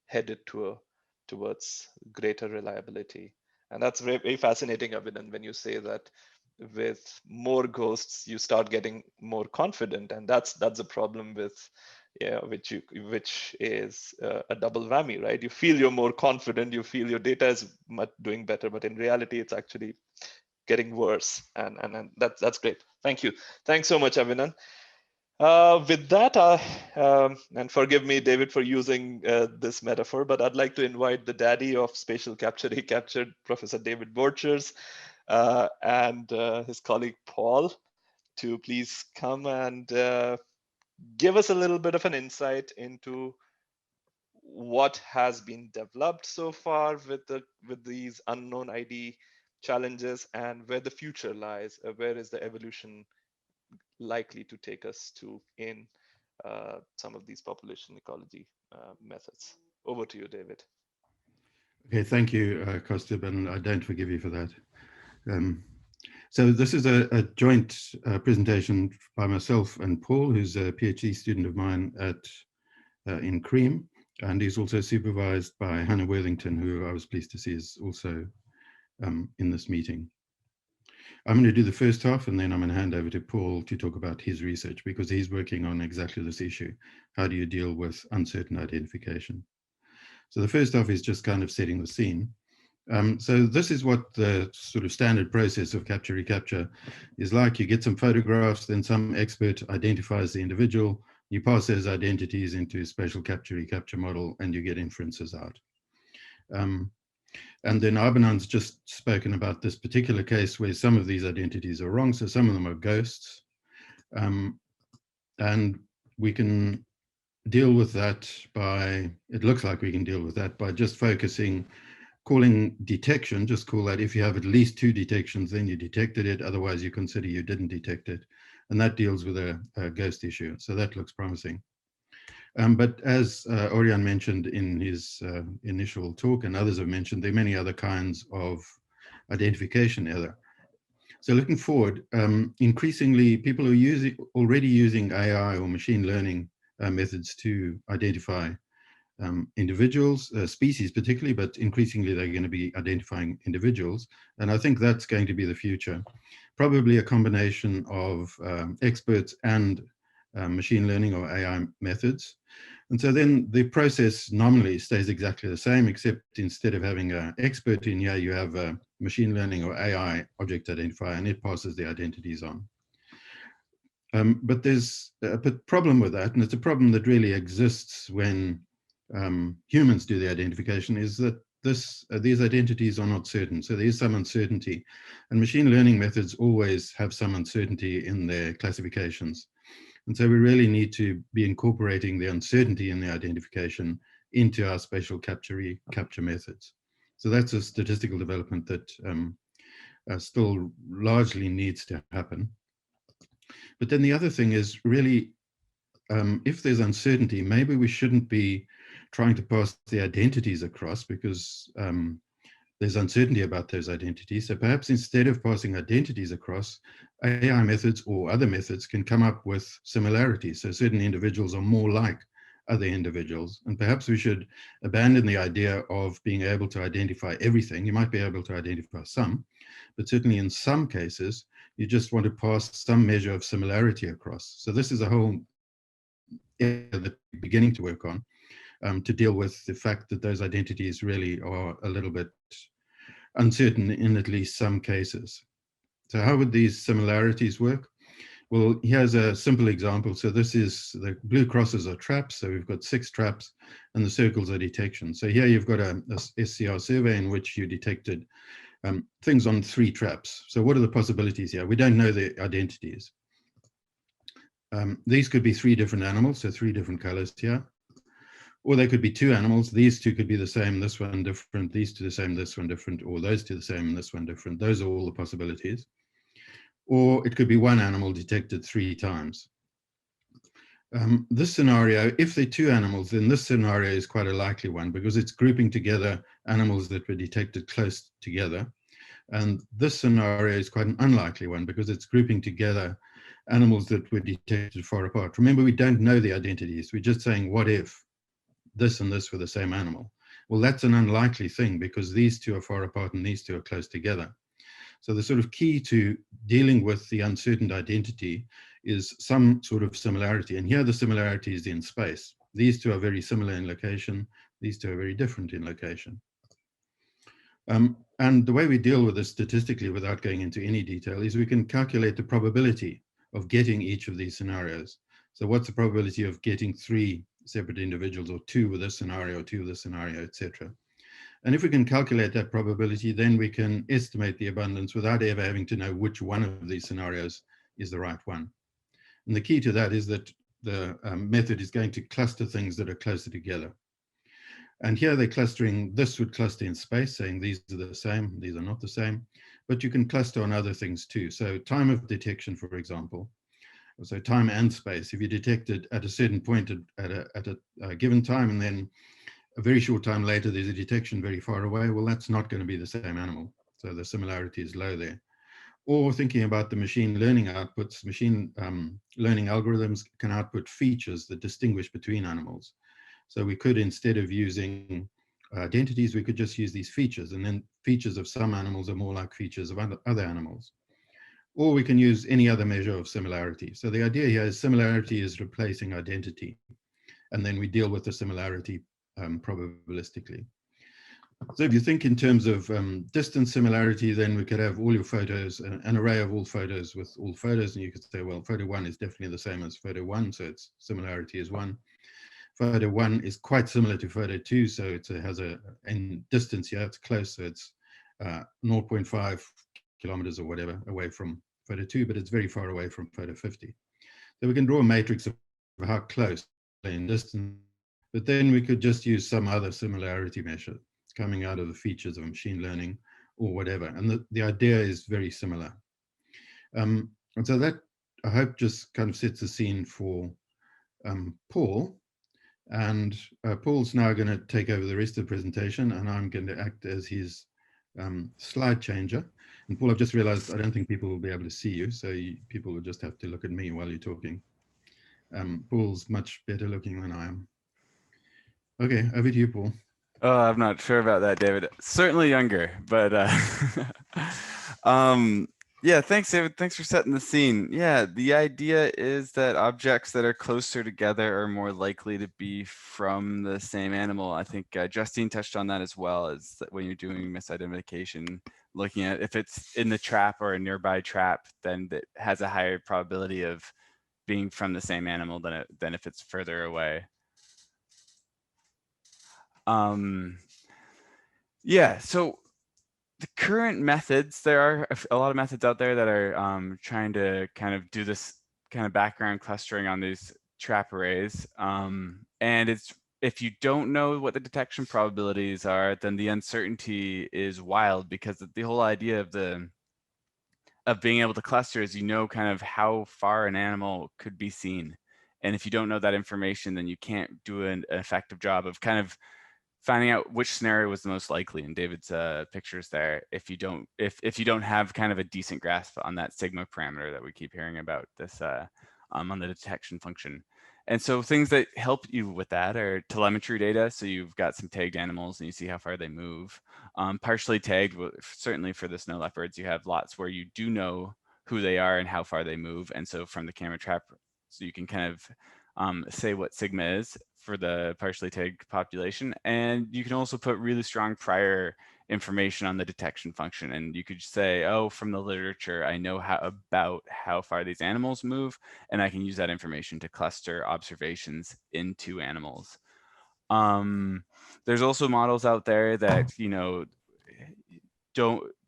headed towards greater reliability. And that's very, very fascinating, Abhinand, when you say that with more ghosts, you start getting more confident. And that's a problem with, which is a double whammy, right? You feel you're more confident, you feel your data is doing better, but in reality, it's actually getting worse. And that's great. Thank you. Thanks so much, Abhinand. With that, and forgive me, David, for using this metaphor, but I'd like to invite the daddy of spatial capture recapture, Professor David Borchers, and his colleague Paul, to please come and give us a little bit of an insight into what has been developed so far with these unknown ID challenges and where the future lies. Where is the evolution likely to take us to in some of these population ecology methods? Over to you, David. Okay, thank you, Kostub, and I don't forgive you for that. So this is a joint presentation by myself and Paul, who's a PhD student of mine in Cream, and he's also supervised by Hannah Worthington, who I was pleased to see is also in this meeting. I'm going to do the first half, and then I'm going to hand over to Paul to talk about his research, because he's working on exactly this issue. How do you deal with uncertain identification? So the first half is just kind of setting the scene. So this is what the sort of standard process of capture recapture is like. You get some photographs, then some expert identifies the individual, you pass those identities into a spatial capture recapture model, and you get inferences out. And then Abhinand's just spoken about this particular case where some of these identities are wrong, so some of them are ghosts. And we can deal with that by, it looks like we can deal with that by just focusing calling detection, just call that if you have at least 2 detections, then you detected it. Otherwise, you consider you didn't detect it. And that deals with a ghost issue. So that looks promising. But as Orion mentioned in his initial talk, and others have mentioned, there are many other kinds of identification error. So looking forward, increasingly people are already using AI or machine learning methods to identify individuals, species particularly, but increasingly they're going to be identifying individuals. And I think that's going to be the future. Probably a combination of experts and machine learning or AI methods. And so then the process nominally stays exactly the same, except instead of having an expert in here, you have a machine learning or AI object identifier, and it passes the identities on. But there's a problem with that, and it's a problem that really exists when humans do the identification, is that these identities are not certain. So there is some uncertainty, and machine learning methods always have some uncertainty in their classifications. And so we really need to be incorporating the uncertainty in the identification into our spatial capture recapture methods. So that's a statistical development that still largely needs to happen. But then the other thing is really, if there's uncertainty, maybe we shouldn't be trying to pass the identities across, because there's uncertainty about those identities. So perhaps instead of passing identities across, AI methods or other methods can come up with similarities. So certain individuals are more like other individuals. And perhaps we should abandon the idea of being able to identify everything. You might be able to identify some, but certainly in some cases, you just want to pass some measure of similarity across. So this is a whole area that we're beginning to work on, to deal with the fact that those identities really are a little bit uncertain in at least some cases. So how would these similarities work? Well, here's a simple example. So this is, the blue crosses are traps. So we've got 6 traps, and the circles are detection. So here you've got a SCR survey in which you detected things on 3 traps. So what are the possibilities here? We don't know the identities. These could be 3 different animals, so 3 different colors here. Or they could be 2 animals. These 2 could be the same, this one different, these 2 the same, this one different, or those 2 the same, and this one different. Those are all the possibilities. Or it could be 1 animal detected 3 times. This scenario, if they're 2 animals, then this scenario is quite a likely one, because it's grouping together animals that were detected close together. And this scenario is quite an unlikely one, because it's grouping together animals that were detected far apart. Remember, we don't know the identities. We're just saying, what if this and this were the same animal? Well, that's an unlikely thing, because these 2 are far apart and these 2 are close together. So the sort of key to dealing with the uncertain identity is some sort of similarity. And here the similarity is in space. These 2 are very similar in location. These 2 are very different in location. And the way we deal with this statistically, without going into any detail, is we can calculate the probability of getting each of these scenarios. So what's the probability of getting 3 separate individuals, or 2 with this scenario, or 2 with this scenario, etc. And if we can calculate that probability, then we can estimate the abundance without ever having to know which one of these scenarios is the right one. And the key to that is that the method is going to cluster things that are closer together. And here they're clustering, this would cluster in space, saying these are the same, these are not the same, but you can cluster on other things too. So time of detection, for example, so time and space. If you detect it at a certain point at a given time, and then a very short time later there's a detection very far away, well, that's not going to be the same animal. So the similarity is low there. Or thinking about the machine learning outputs, machine learning algorithms can output features that distinguish between animals. So we could, instead of using identities, we could just use these features, and then features of some animals are more like features of other animals. Or we can use any other measure of similarity. So the idea here is similarity is replacing identity, and then we deal with the similarity probabilistically. So if you think in terms of distance similarity, then we could have all your photos, an array of all photos with all photos, and you could say, well, photo 1 is definitely the same as photo 1, so its similarity is 1. Photo 1 is quite similar to photo 2, so it has in distance here, it's close, so it's 0.5 kilometers or whatever away from photo 2, but it's very far away from photo 50. So we can draw a matrix of how close in distance, but then we could just use some other similarity measure. coming out of the features of machine learning or whatever. And the idea is very similar. And so that, I hope, just kind of sets the scene for Paul. And Paul's now going to take over the rest of the presentation, and I'm going to act as his slide changer. And Paul, I've just realized I don't think people will be able to see you, so people will just have to look at me while you're talking. Paul's much better looking than I am. Okay, over to you, Paul. Oh, I'm not sure about that, David. Certainly younger, but yeah, thanks, David. Thanks for setting the scene. Yeah, the idea is that objects that are closer together are more likely to be from the same animal. I think Justine touched on that as well, as that when you're doing misidentification, looking at if it's in the trap or a nearby trap, then that has a higher probability of being from the same animal than if it's further away. Yeah, so the current methods, there are a lot of methods out there that are trying to kind of do this kind of background clustering on these trap arrays. And it's, if you don't know what the detection probabilities are, then the uncertainty is wild, because the whole idea of being able to cluster is, you know, kind of how far an animal could be seen. And if you don't know that information, then you can't do an effective job of kind of finding out which scenario was the most likely in David's pictures there, if you don't have kind of a decent grasp on that sigma parameter that we keep hearing about this on the detection function. And so things that help you with that are telemetry data. So you've got some tagged animals and you see how far they move. Partially tagged, certainly for the snow leopards, you have lots where you do know who they are and how far they move. And so from the camera trap, so you can kind of say what sigma is for the partially tagged population. And you can also put really strong prior information on the detection function. And you could say, oh, from the literature, I know about how far these animals move, and I can use that information to cluster observations into animals. There's also models out there that, you know,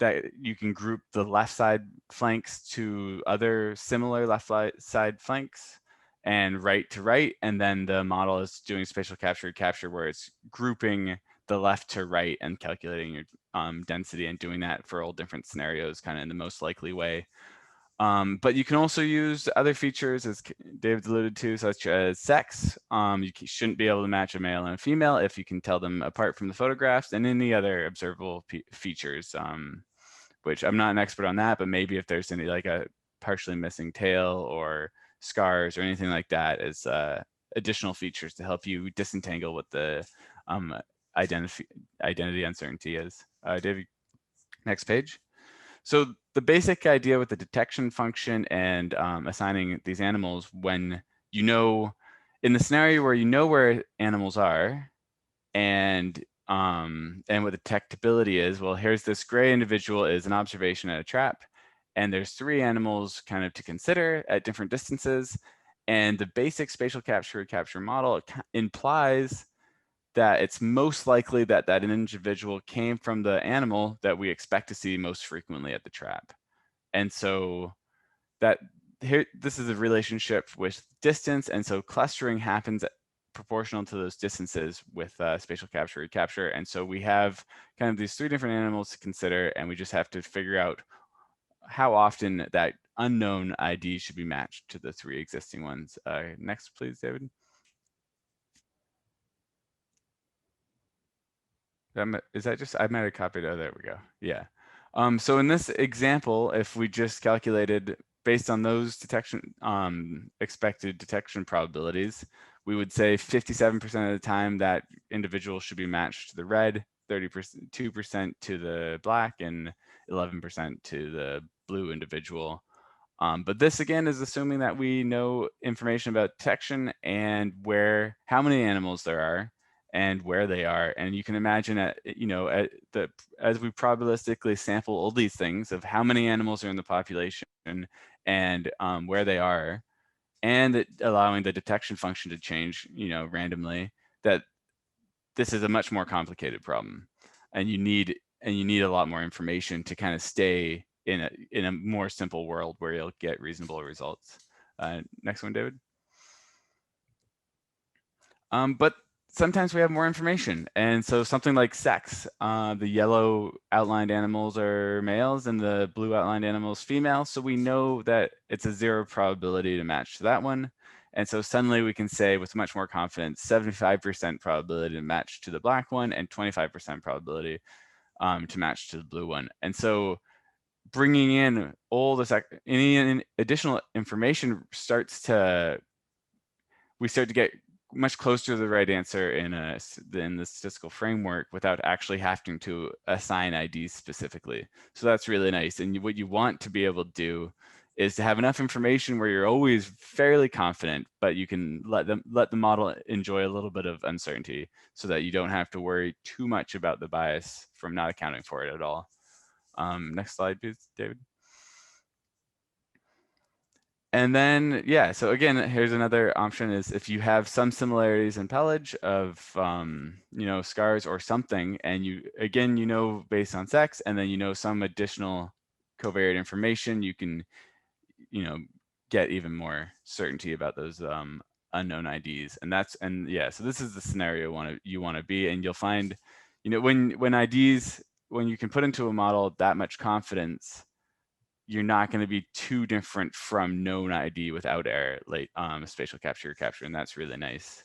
that you can group the left side flanks to other similar left side flanks, and right to right, and then the model is doing spatial capture recapture, where it's grouping the left to right and calculating your density, and doing that for all different scenarios kind of in the most likely way. But you can also use other features, as David alluded to, such as sex. You shouldn't be able to match a male and a female if you can tell them apart from the photographs, and any other observable features, which I'm not an expert on that, but maybe if there's any, like a partially missing tail or scars or anything like that, as additional features to help you disentangle what the identity uncertainty is. David, next page. So the basic idea with the detection function and assigning these animals, when you know, in the scenario where you know where animals are, and what the detectability is, well, here's this gray individual is an observation at a trap, and there's 3 animals kind of to consider at different distances. And the basic spatial capture recapture model implies that it's most likely that that individual came from the animal that we expect to see most frequently at the trap. And so that here, this is a relationship with distance, and so clustering happens proportional to those distances with spatial capture recapture. And so we have kind of these 3 different animals to consider, and we just have to figure out how often that unknown ID should be matched to the 3 existing ones. Next, please, David. Is that just, I might have copied, oh, there we go, yeah. So in this example, if we just calculated based on those detection, expected detection probabilities, we would say 57% of the time that individual should be matched to the red, 2% to the black, and 11% to the blue individual. But this again is assuming that we know information about detection and how many animals there are and where they are. And you can imagine as we probabilistically sample all these things of how many animals are in the population and where they are, and allowing the detection function to change, randomly, that this is a much more complicated problem. And you need a lot more information to kind of stay in a more simple world where you'll get reasonable results. Next one, David. But sometimes we have more information. And so something like sex, the yellow outlined animals are males and the blue outlined animals female. So we know that it's a 0 probability to match to that one. And so suddenly we can say with much more confidence, 75% probability to match to the black one and 25% probability to match to the blue one. And so bringing in all this, any additional information we start to get much closer to the right answer in the statistical framework without actually having to assign IDs specifically. So that's really nice. And what you want to be able to do is to have enough information where you're always fairly confident, but you can let the model enjoy a little bit of uncertainty so that you don't have to worry too much about the bias from not accounting for it at all. Next slide, please, David. And then, yeah, so again, here's another option is if you have some similarities in pelage of, scars or something, and you based on sex, and then some additional covariate information, you can, get even more certainty about those unknown IDs. So this is the scenario you want to be, and you'll find, when IDs, when you can put into a model that much confidence, you're not going to be too different from known ID without error, like spatial capture recapture, and that's really nice.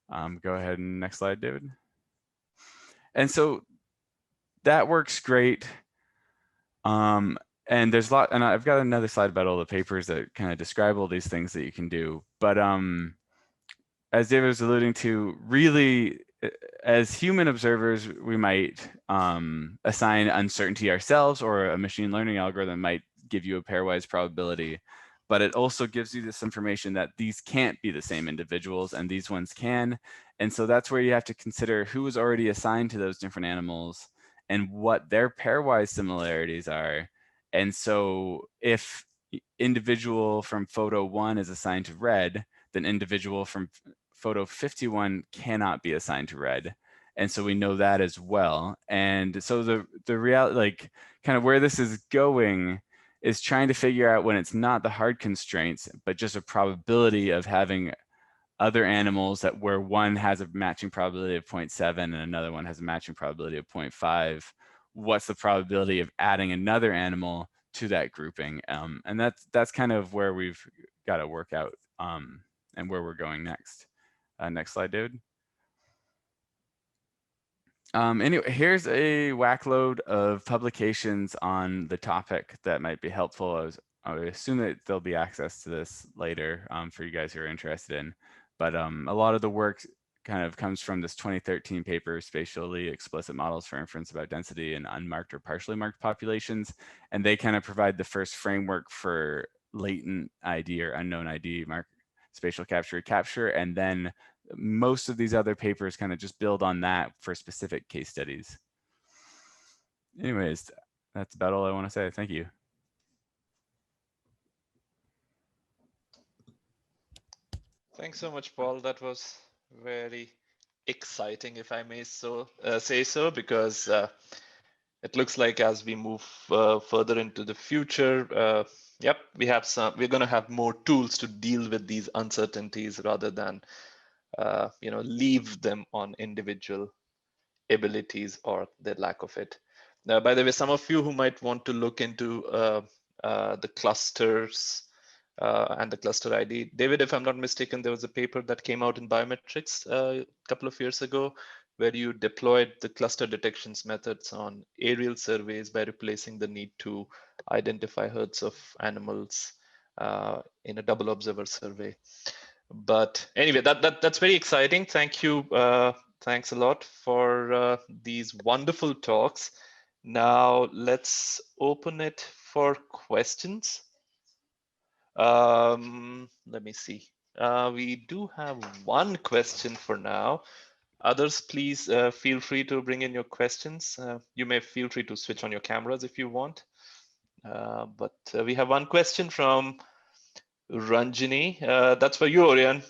Go ahead and next slide, David. And so that works great. And there's a lot, and I've got another slide about all the papers that kind of describe all these things that you can do. But as David was alluding to, really, as human observers, we might assign uncertainty ourselves, or a machine learning algorithm might give you a pairwise probability. But it also gives you this information that these can't be the same individuals and these ones can. And so that's where you have to consider who is already assigned to those different animals and what their pairwise similarities are. And so if individual from photo 1 is assigned to red, then individual from photo 51 cannot be assigned to red. And so we know that as well. And so the reality, like kind of where this is going, is trying to figure out when it's not the hard constraints, but just a probability of having other animals that where one has a matching probability of 0.7 and another one has a matching probability of 0.5. What's the probability of adding another animal to that grouping? And that's kind of where we've got to work out and where we're going next. Next slide, David. Anyway, here's a whack load of publications on the topic that might be helpful. I would assume that there'll be access to this later for you guys who are interested in. But a lot of the work kind of comes from this 2013 paper, Spatially Explicit Models for Inference About Density in Unmarked or Partially Marked Populations. And they kind of provide the first framework for latent ID or unknown ID spatial capture recapture. And then most of these other papers kind of just build on that for specific case studies. Anyways, that's about all I want to say. Thank you. Thanks so much, Paul. That was very exciting, if I may say so, because it looks like as we move further into the future, we're going to have more tools to deal with these uncertainties rather than leave them on individual abilities or the lack of it. Now, by the way, some of you who might want to look into the clusters and the cluster ID. David, if I'm not mistaken, there was a paper that came out in Biometrics a couple of years ago where you deployed the cluster detections methods on aerial surveys by replacing the need to identify herds of animals in a double observer survey. But anyway, that's very exciting. Thank you. Thanks a lot for these wonderful talks. Now let's open it for questions. Let me see. We do have one question for now. Others, please feel free to bring in your questions. You may feel free to switch on your cameras if you want. But we have one question from Ranjini. That's for you, Orion.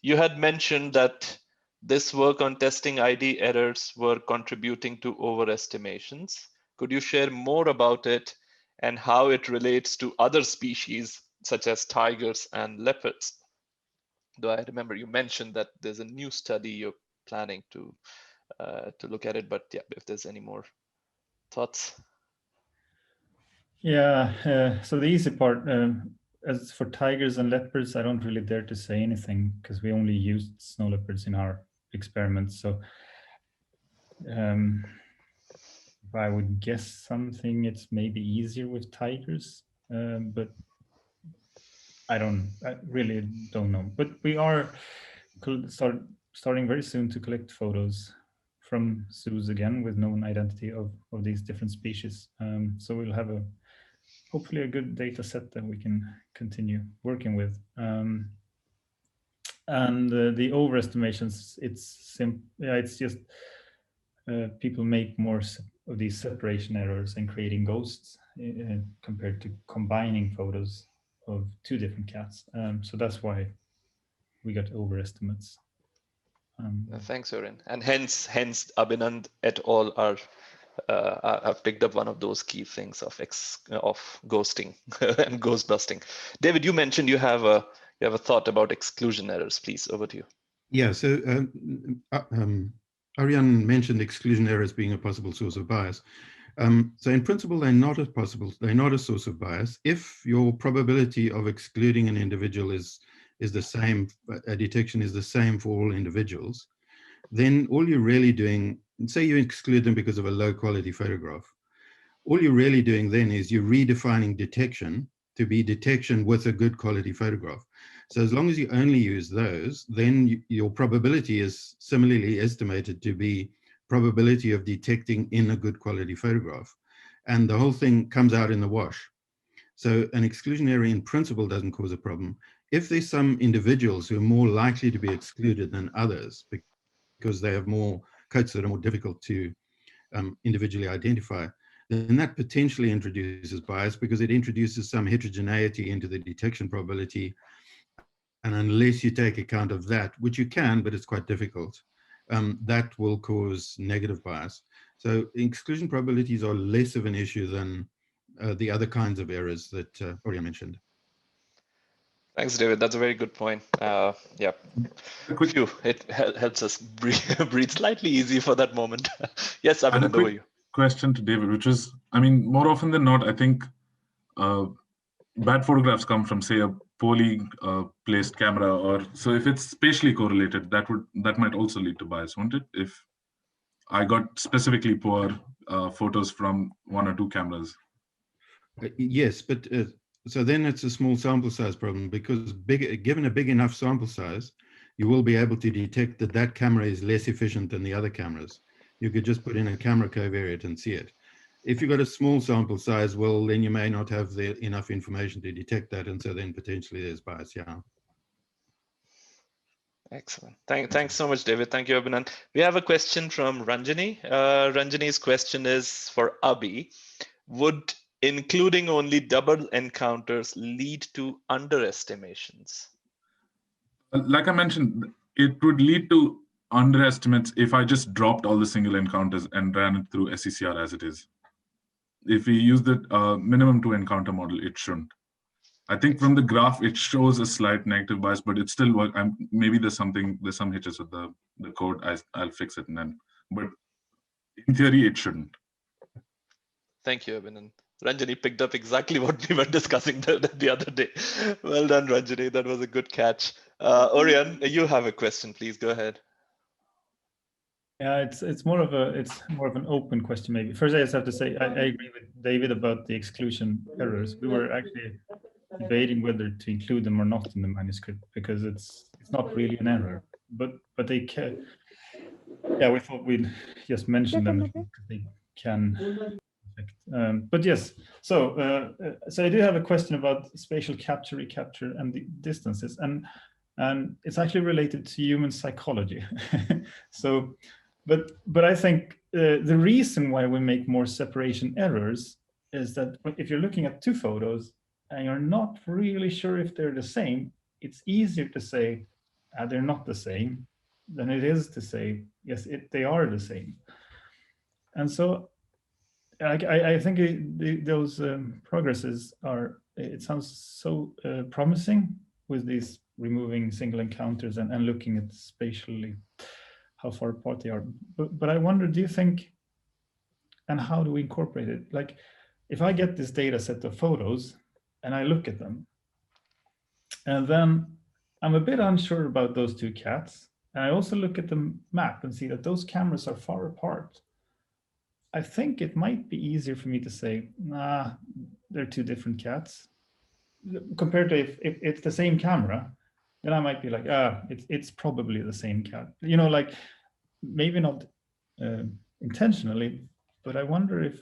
You had mentioned that this work on testing ID errors were contributing to overestimations. Could you share more about it and how it relates to other species such as tigers and leopards? Though I remember you mentioned that there's a new study you're planning to look at it. But yeah, if there's any more thoughts. Yeah, so the easy part, as for tigers and leopards, I don't really dare to say anything because we only used snow leopards in our experiments. So if I would guess something, it's maybe easier with tigers, but I really don't know. But we are starting very soon to collect photos from zoos again with known identity of these different species. So we'll have hopefully a good data set that we can continue working with. And the overestimations, it's just people make more of these separation errors and creating ghosts compared to combining photos of two different cats. So that's why we got overestimates. Thanks, Oren. And hence Abhinand et al. Have picked up one of those key things of ghosting and ghost busting. David, you mentioned you have a thought about exclusion errors. Please, over to you. Yeah, so Ariane mentioned exclusion errors being a possible source of bias. So in principle, they're not a source of bias. If your probability of excluding an individual is the same, a detection is the same for all individuals, then all you're really doing, say you exclude them because of a low quality photograph, all you're really doing then is you're redefining detection to be detection with a good quality photograph. So as long as you only use those, then your probability is similarly estimated to be probability of detecting in a good quality photograph. And the whole thing comes out in the wash. So an exclusion error in principle doesn't cause a problem. If there's some individuals who are more likely to be excluded than others because they have more coats that are more difficult to individually identify, then that potentially introduces bias because it introduces some heterogeneity into the detection probability. And unless you take account of that, which you can, but it's quite difficult, that will cause negative bias. So exclusion probabilities are less of an issue than the other kinds of errors that Orion mentioned. Thanks, David. That's a very good point. Yeah, it helps us breathe slightly easy for that moment. Yes, Abhinand, over you. Question to David, which is, I mean, more often than not, I think bad photographs come from, say, a poorly placed camera, or so if it's spatially correlated, that might also lead to bias, won't it? If I got specifically poor photos from one or two cameras. Yes, but so then it's a small sample size problem because given a big enough sample size, you will be able to detect that that camera is less efficient than the other cameras. You could just put in a camera covariate and see it. If you've got a small sample size, well, then you may not have enough information to detect that. And so then potentially there's bias, yeah. Excellent. Thanks so much, David. Thank you, Abhinand. We have a question from Ranjani. Ranjani's question is for Abhi. Would including only double encounters lead to underestimations? Like I mentioned, it would lead to underestimates if I just dropped all the single encounters and ran it through SCCR as it is. If we use the minimum 2 encounter model, it shouldn't. I think from the graph, it shows a slight negative bias, but it still works. Maybe there's some hitches with the code. I'll fix it and then, but in theory, it shouldn't. Thank you, Abhinand. Ranjani picked up exactly what we were discussing the other day. Well done, Ranjani. That was a good catch. Orion, you have a question, please go ahead. Yeah, it's more of an open question maybe. First, I just have to say I agree with David about the exclusion errors. We were actually debating whether to include them or not in the manuscript because it's not really an error, but they can. Yeah, we thought we'd just mention them because they can. But yes, so I do have a question about spatial capture, recapture, and the distances, and it's actually related to human psychology. So, but I think the reason why we make more separation errors is that if you're looking at two photos and you're not really sure if they're the same, it's easier to say they're not the same than it is to say yes, they are the same. And so I think those progresses are, it sounds so promising with these removing single encounters and looking at spatially. how far apart they are. But I wonder, do you think, and how do we incorporate it? Like, if I get this data set of photos and I look at them, and then I'm a bit unsure about those two cats, and I also look at the map and see that those cameras are far apart, I think it might be easier for me to say, nah, they're two different cats. Compared to if it's the same camera, then I might be like, it's probably the same cat. You know, like maybe not intentionally, but I wonder if,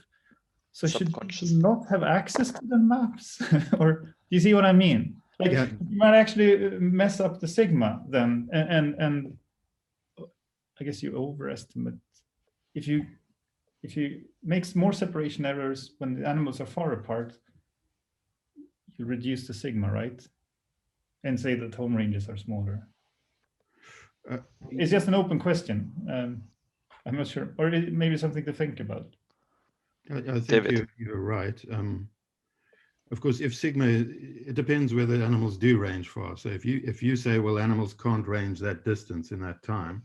so should you not have access to the maps? Or do you see what I mean? Like, Yeah. you might actually mess up the sigma then, and I guess you overestimate. If you make more separation errors when the animals are far apart, you reduce the sigma, right? And say that home ranges are smaller. It's just an open question. I'm not sure, or maybe something to think about. I think you're right. Of course, if sigma, it depends whether animals do range far. So if you say, well, animals can't range that distance in that time,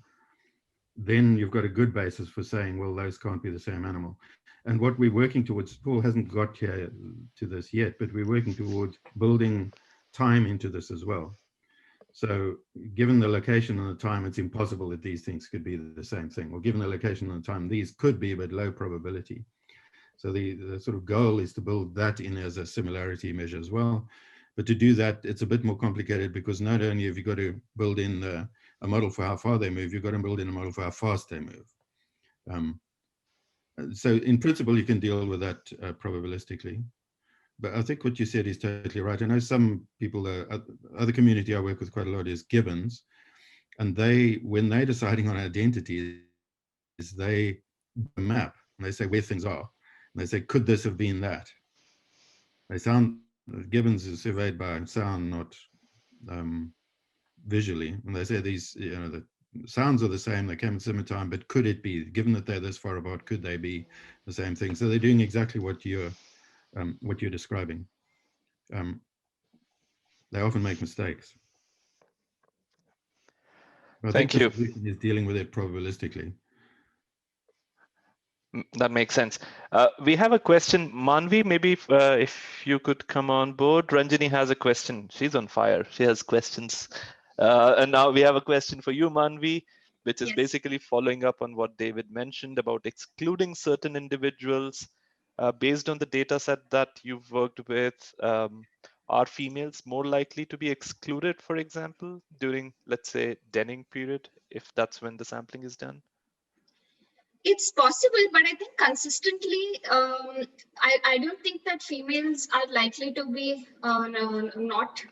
then you've got a good basis for saying, well, those can't be the same animal. And what we're working towards, Paul hasn't got here to this yet, but we're working towards building time into this as well. So given the location and the time, it's impossible that these things could be the same thing. Or given the location and the time, these could be, but low probability. So the sort of goal is to build that in as a similarity measure as well. But to do that, it's a bit more complicated, because not only have you got to build in a model for how far they move, you've got to build in a model for how fast they move. So in principle, you can deal with that probabilistically. But I think what you said is totally right. I know some people, other community I work with quite a lot is Gibbons, and when they're deciding on identity, they map and they say where things are, and they say, could this have been that? Gibbons is surveyed by sound, not visually, and they say these, the sounds are the same, they came at similar time, but could it be, given that they're this far apart, could they be the same thing? So they're doing exactly what you're describing. They often make mistakes. I think the solution is dealing with it probabilistically. That makes sense. We have a question. Manvi, maybe if you could come on board. Ranjini has a question. She's on fire. She has questions. And now we have a question for you, Manvi, which is basically following up on what David mentioned about excluding certain individuals based on the data set that you've worked with. Are females more likely to be excluded, for example, during, let's say, denning period, if that's when the sampling is done? It's possible, but I think consistently, I don't think that females are likely to be not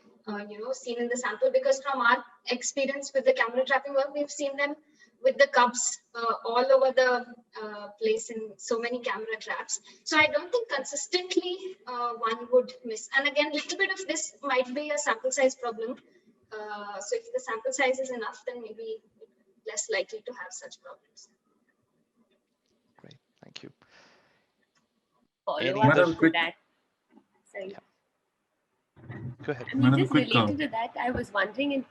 seen in the sample, because from our experience with the camera trapping work, we've seen them with the cubs all over the place in so many camera traps. So I don't think consistently one would miss. And again, a little bit of this might be a sample size problem. So if the sample size is enough, then maybe less likely to have such problems. Great, thank you. Follow up to that. Sorry. Yeah. Go ahead. I mean, just related to that, I was wondering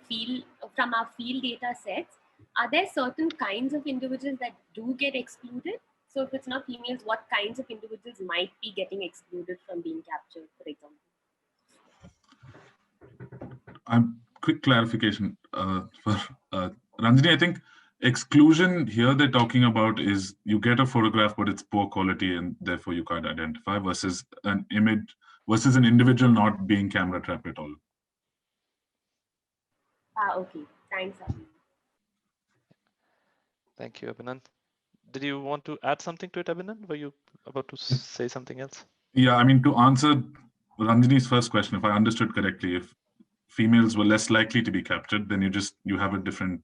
from our field data sets, are there certain kinds of individuals that do get excluded? So if it's not females, what kinds of individuals might be getting excluded from being captured, for example? Quick clarification for Ranjini. I think exclusion here they're talking about is you get a photograph, but it's poor quality and therefore you can't identify, versus an image, versus an individual not being camera trapped at all. Okay. Thanks, Abhinand. Thank you, Abhinand. Did you want to add something to it, Abhinand? Were you about to say something else? Yeah, I mean, to answer Ranjini's first question, if I understood correctly, if females were less likely to be captured, then you have a different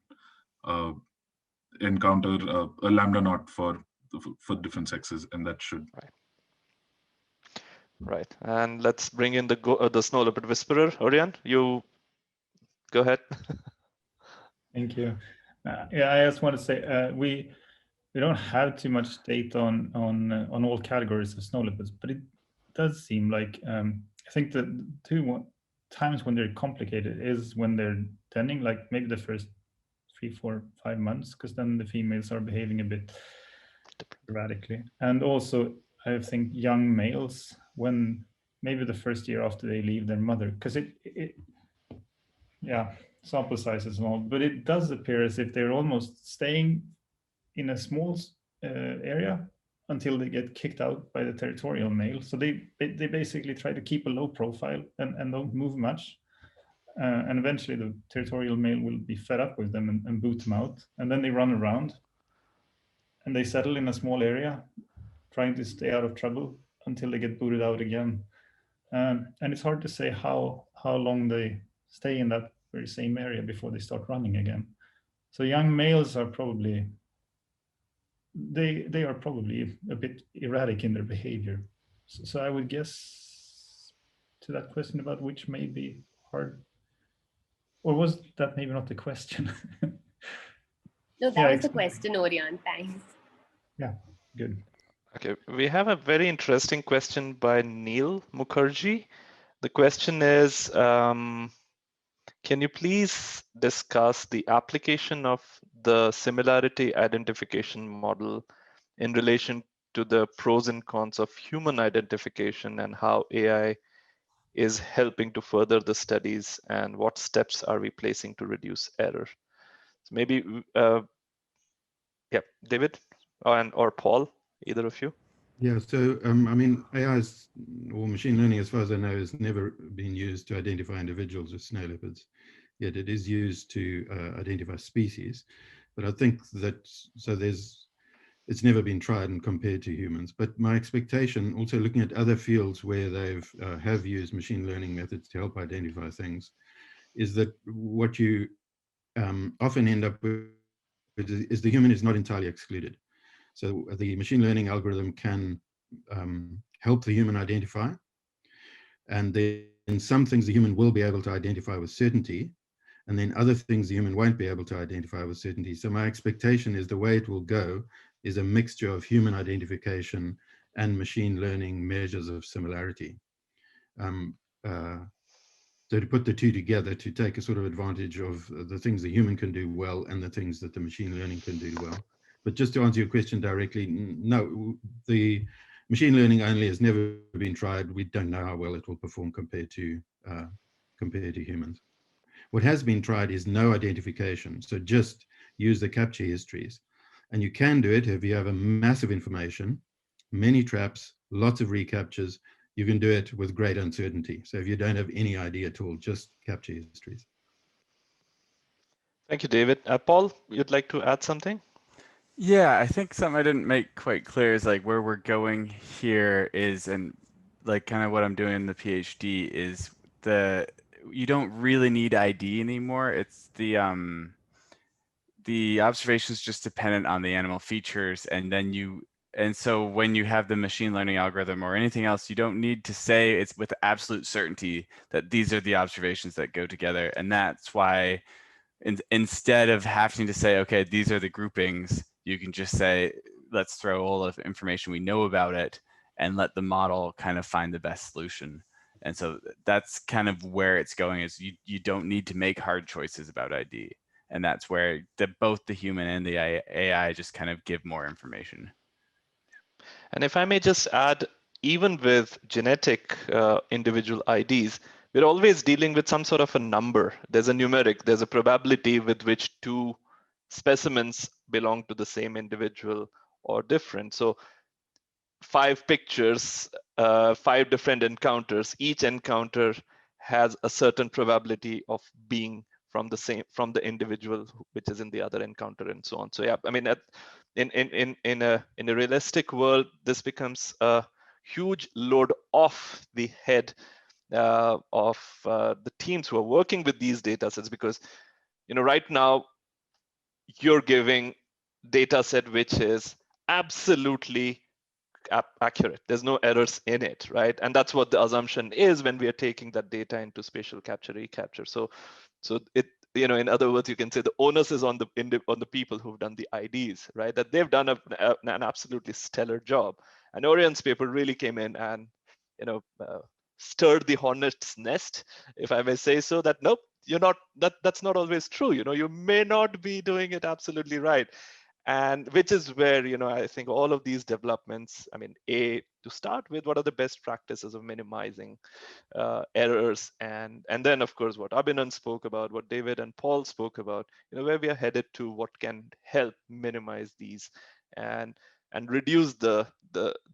encounter, a lambda naught for different sexes, and that should. Right. And let's bring in the snow leopard whisperer. Orion, you go ahead. Thank you. Yeah, I just want to say we don't have too much data on all categories of snow leopards, but it does seem like I think the two times when they're complicated is when they're denning, like maybe the first 3, 4, 5 months, because then the females are behaving a bit erratically. And also, I think young males, when maybe the first year after they leave their mother, because yeah, sample size is small, but it does appear as if they're almost staying in a small area until they get kicked out by the territorial male. So they basically try to keep a low profile and don't move much. And eventually the territorial male will be fed up with them and boot them out. And then they run around and they settle in a small area, trying to stay out of trouble until they get booted out again. And it's hard to say how long they stay in that very same area before they start running again. So young males are probably, they are probably a bit erratic in their behavior. So I would guess to that question about which may be hard, or was that maybe not the question? No, that was the question, Orion. Thanks. Yeah, good. Okay, we have a very interesting question by Neil Mukherjee. The question is, can you please discuss the application of the similarity identification model in relation to the pros and cons of human identification and how AI is helping to further the studies, and what steps are we placing to reduce error? So maybe, yeah, David or Paul, either of you. Yeah, so I mean, AI's or machine learning, as far as I know, has never been used to identify individuals with snow leopards. Yet it is used to identify species. But I think that, so it's never been tried and compared to humans. But my expectation, also looking at other fields where they've have used machine learning methods to help identify things, is that what you often end up with is the human is not entirely excluded. So the machine learning algorithm can help the human identify. And then some things the human will be able to identify with certainty. And then other things the human won't be able to identify with certainty. So my expectation is the way it will go is a mixture of human identification and machine learning measures of similarity. So to put the two together to take a sort of advantage of the things the human can do well and the things that the machine learning can do well. But just to answer your question directly, no, the machine learning only has never been tried. We don't know how well it will perform compared to humans. What has been tried is no identification. So just use the capture histories. And you can do it if you have a massive information, many traps, lots of recaptures. You can do it with great uncertainty. So if you don't have any idea at all, just capture histories. Thank you, David. Paul, you'd like to add something? Yeah, I think something I didn't make quite clear is like where we're going here is, and like kind of what I'm doing in the PhD is you don't really need ID anymore. It's the observation is just dependent on the animal features, and so when you have the machine learning algorithm or anything else, you don't need to say it's with absolute certainty that these are the observations that go together. And that's why instead of having to say, okay, these are the groupings, you can just say, let's throw all of the information we know about it and let the model kind of find the best solution. And so that's kind of where it's going, is you don't need to make hard choices about ID. And that's where both the human and the AI just kind of give more information. And if I may just add, even with genetic individual IDs, we're always dealing with some sort of a number. There's a numeric, there's a probability with which two specimens belong to the same individual or different. So 5 pictures, 5 different encounters, each encounter has a certain probability of being from the individual which is in the other encounter, and so on. So yeah, I mean, in a realistic world, this becomes a huge load off the head of the teams who are working with these data sets, because right now you're giving data set which is absolutely accurate. There's no errors in it, right? And that's what the assumption is when we are taking that data into spatial capture recapture. So it, in other words, you can say the onus is on the people who've done the IDs, right? That they've done an absolutely stellar job. And Orion's paper really came in and stirred the hornet's nest, if I may say so. That nope, that's not always true. You may not be doing it absolutely right. And which is where, I think all of these developments, to start with, what are the best practices of minimizing errors? And then, of course, what Abhinan spoke about, what David and Paul spoke about, where we are headed to, what can help minimize these and reduce the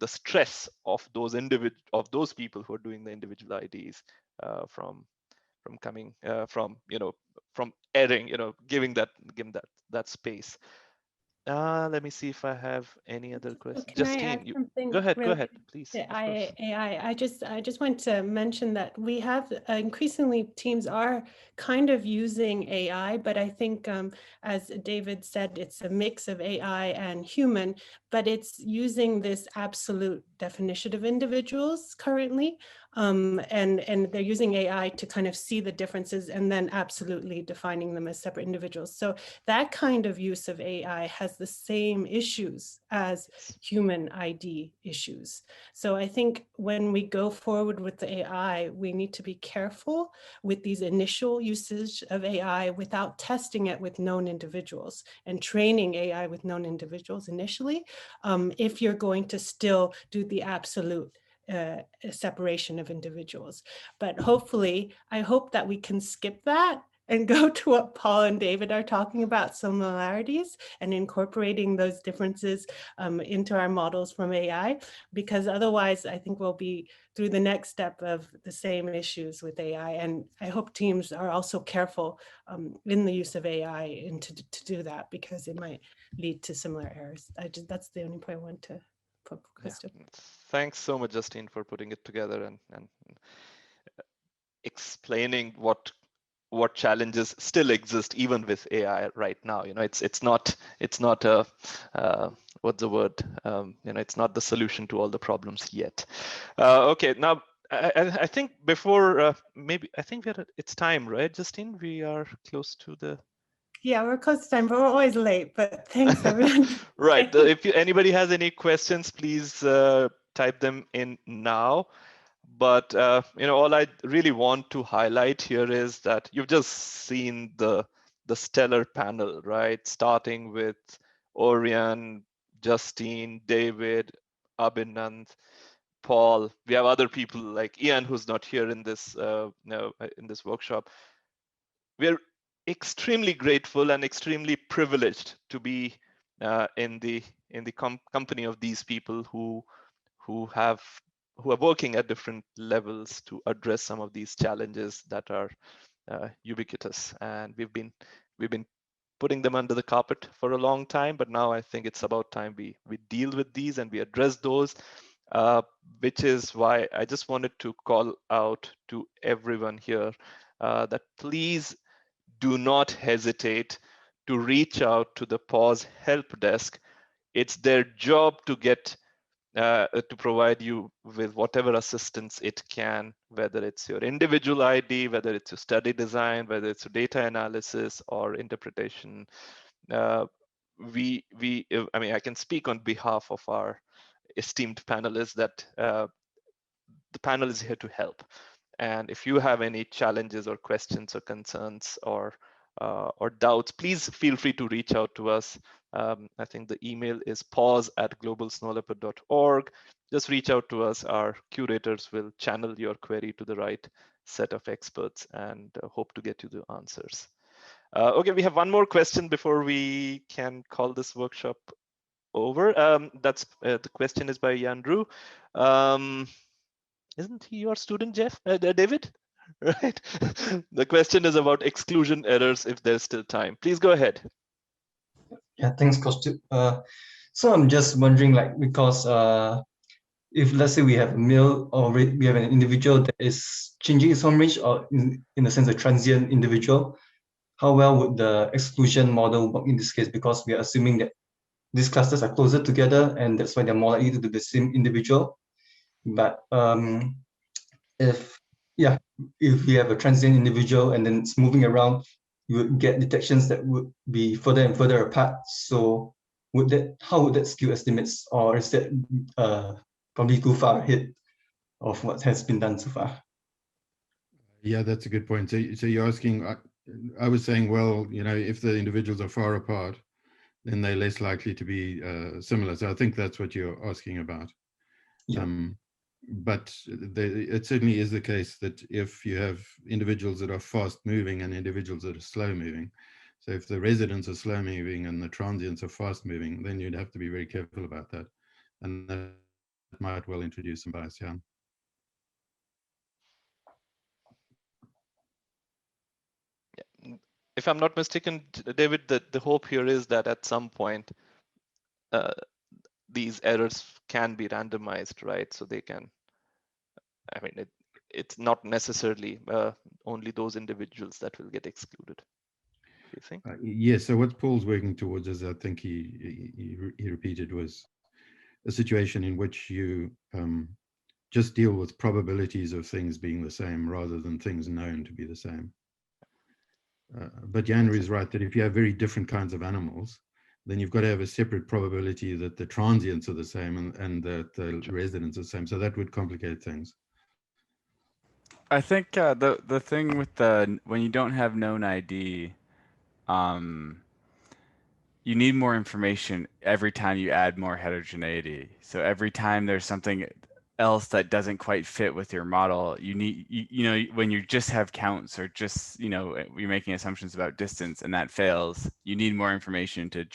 stress of those people who are doing the individual IDs from coming from erring, giving that space. Let me see if I have any other questions. Can I Justine, add something go ahead, related please. to AI? I just want to mention that we have increasingly teams are kind of using AI, but I think as David said, it's a mix of AI and human, but it's using this absolute definition of individuals currently. And they're using AI to kind of see the differences and then absolutely defining them as separate individuals. So that kind of use of AI has the same issues as human ID issues. So I think when we go forward with the AI, we need to be careful with these initial usage of AI without testing it with known individuals and training AI with known individuals initially, if you're going to still do the absolute separation of individuals. But hopefully, I hope that we can skip that and go to what Paul and David are talking about, similarities and incorporating those differences into our models from AI, because otherwise I think we'll be through the next step of the same issues with AI. And I hope teams are also careful in the use of AI and to do that, because it might lead to similar errors. That's the only point I want to put. Yeah. Thanks so much, Justine, for putting it together and explaining what challenges still exist even with AI right now. It's not a what's the word? It's not the solution to all the problems yet. Okay, now I think before it's time, right, Justine? We are close to the. Yeah, we're close to time, but we're always late. But thanks, everyone. Right. If anybody has any questions, please type them in now. But all I really want to highlight here is that you've just seen the stellar panel, right? Starting with Orion, Justine, David, Abhinand, Paul. We have other people like Ian, who's not here in this in this workshop. We're extremely grateful and extremely privileged to be in the company of these people who are working at different levels to address some of these challenges that are ubiquitous. And we've been putting them under the carpet for a long time, but now I think it's about time we deal with these and we address those, which is why I just wanted to call out to everyone here that please do not hesitate to reach out to the PAWS help desk. It's their job to get to provide you with whatever assistance it can, whether it's your individual ID, whether it's your study design, whether it's your data analysis or interpretation. I can speak on behalf of our esteemed panelists that the panel is here to help. And if you have any challenges or questions or concerns or doubts, please feel free to reach out to us. I think the email is pause@globalsnowleopard.org. Just reach out to us. Our curators will channel your query to the right set of experts and hope to get you the answers. Okay, we have one more question before we can call this workshop over. That's the question is by Yandru. Isn't he your student, David? Right. The question is about exclusion errors if there's still time. Please go ahead. Yeah, thanks, Kostya. So I'm just wondering, because if let's say we have a male or we have an individual that is changing its home range, or in a sense a transient individual, how well would the exclusion model work in this case? Because we are assuming that these clusters are closer together and that's why they're more likely to do the same individual. But if we have a transient individual and then it's moving around, you would get detections that would be further and further apart. So how would that skew estimates, or is that probably too far ahead of what has been done so far? Yeah, that's a good point. So you're asking, I was saying, well, you know, if the individuals are far apart, then they're less likely to be similar. So I think that's what you're asking about. Yeah. But it certainly is the case that if you have individuals that are fast moving and individuals that are slow moving, so if the residents are slow moving and the transients are fast moving, then you'd have to be very careful about that. And that might well introduce some bias, yeah. If I'm not mistaken, David, the hope here is that at some point, these errors can be randomized, right? So they can, I mean, it's not necessarily only those individuals that will get excluded. Do you think? Yes, so what Paul's working towards, as I think he repeated, was a situation in which you just deal with probabilities of things being the same rather than things known to be the same. But Janner is right that if you have very different kinds of animals, then you've got to have a separate probability that the transients are the same and that the residents are the same. So that would complicate things. I think the thing with when you don't have known ID, you need more information every time you add more heterogeneity. So every time there's something else that doesn't quite fit with your model, you need, you know, when you just have counts or just, you know, you're making assumptions about distance and that fails, you need more information to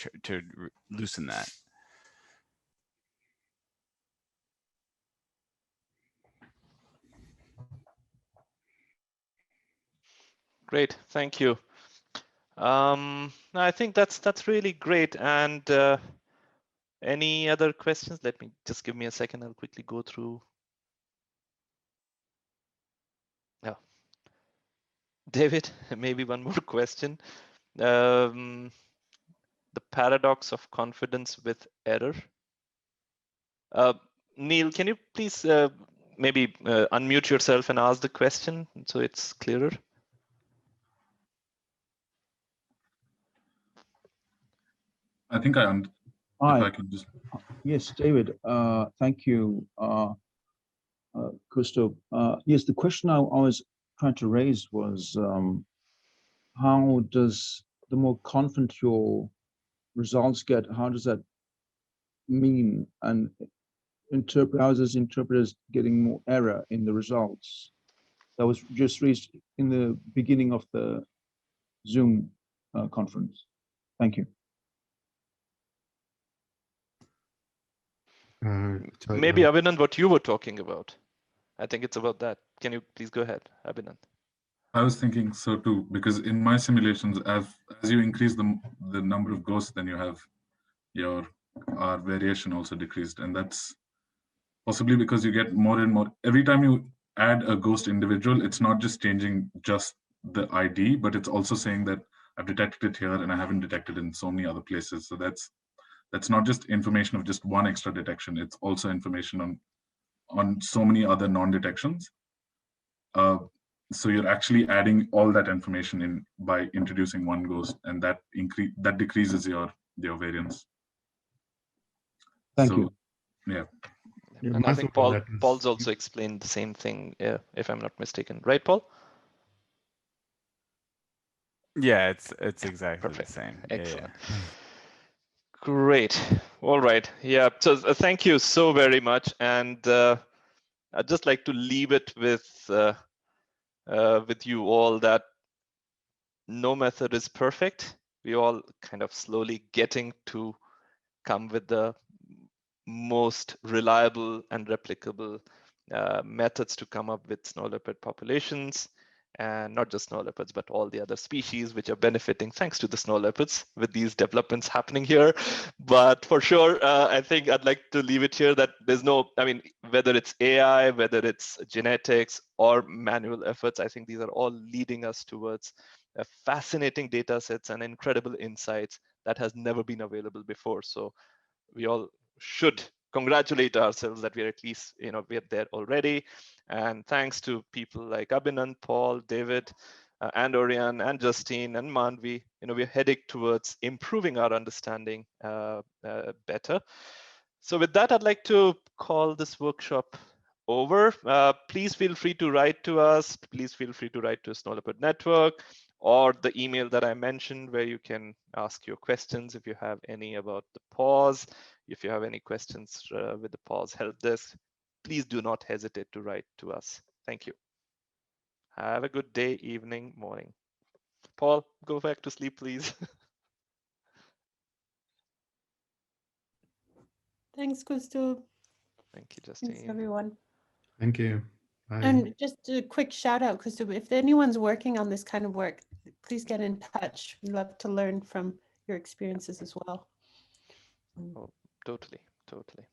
loosen that. Great, thank you. I think that's really great. And any other questions? Let me just give me a second. I'll quickly go through. Yeah, David, maybe one more question. The paradox of confidence with error. Neil, can you please maybe unmute yourself and ask the question so it's clearer? I think if I can just. Yes, David, thank you, Christo. Yes, the question I was trying to raise was how does the more confident your results get, how does that mean, and how does interpreters getting more error in the results? That was just raised in the beginning of the Zoom conference. Thank you. Maybe Abhinand, what you were talking about. I think it's about that. Can you please go ahead, Abhinand? I was thinking so too, because in my simulations, as you increase the number of ghosts, then you have your R variation also decreased, and that's possibly because you get more and more. Every time you add a ghost individual, it's not just changing just the ID, but it's also saying that I've detected it here and I haven't detected it in so many other places. So that's not just information of just one extra detection. It's also information on so many other non-detections. So you're actually adding all that information in by introducing one ghost, and that decreases your variance. Thank you. Yeah. And I think Paul's also explained the same thing, if I'm not mistaken, right, Paul? Yeah, it's exactly Perfect. the same. Excellent. Yeah. Great. All right. Yeah. So thank you so very much, and I'd just like to leave it with you all that no method is perfect. We all kind of slowly getting to come with the most reliable and replicable methods to come up with snow leopard populations, and not just snow leopards, but all the other species which are benefiting thanks to the snow leopards with these developments happening here. But for sure, I think I'd like to leave it here that there's no, I mean, whether it's AI, whether it's genetics or manual efforts, I think these are all leading us towards fascinating data sets and incredible insights that has never been available before. So we all should congratulate ourselves that we're at least, we're there already. And thanks to people like Abhinand, Paul, David, and Orion, and Justine, and Manvi, we're heading towards improving our understanding better. So with that, I'd like to call this workshop over. Please feel free to write to us. Please feel free to write to Snow Leopard Network or the email that I mentioned, where you can ask your questions if you have any about the PAWS. If you have any questions with the PAWS help desk, please do not hesitate to write to us. Thank you. Have a good day, evening, morning. Paul, go back to sleep, please. Thanks, Gustav. Thank you, Justine. Thanks, everyone. Thank you. Bye. And just a quick shout out, Gustav, if anyone's working on this kind of work, please get in touch. We'd love to learn from your experiences as well. Oh, totally, totally.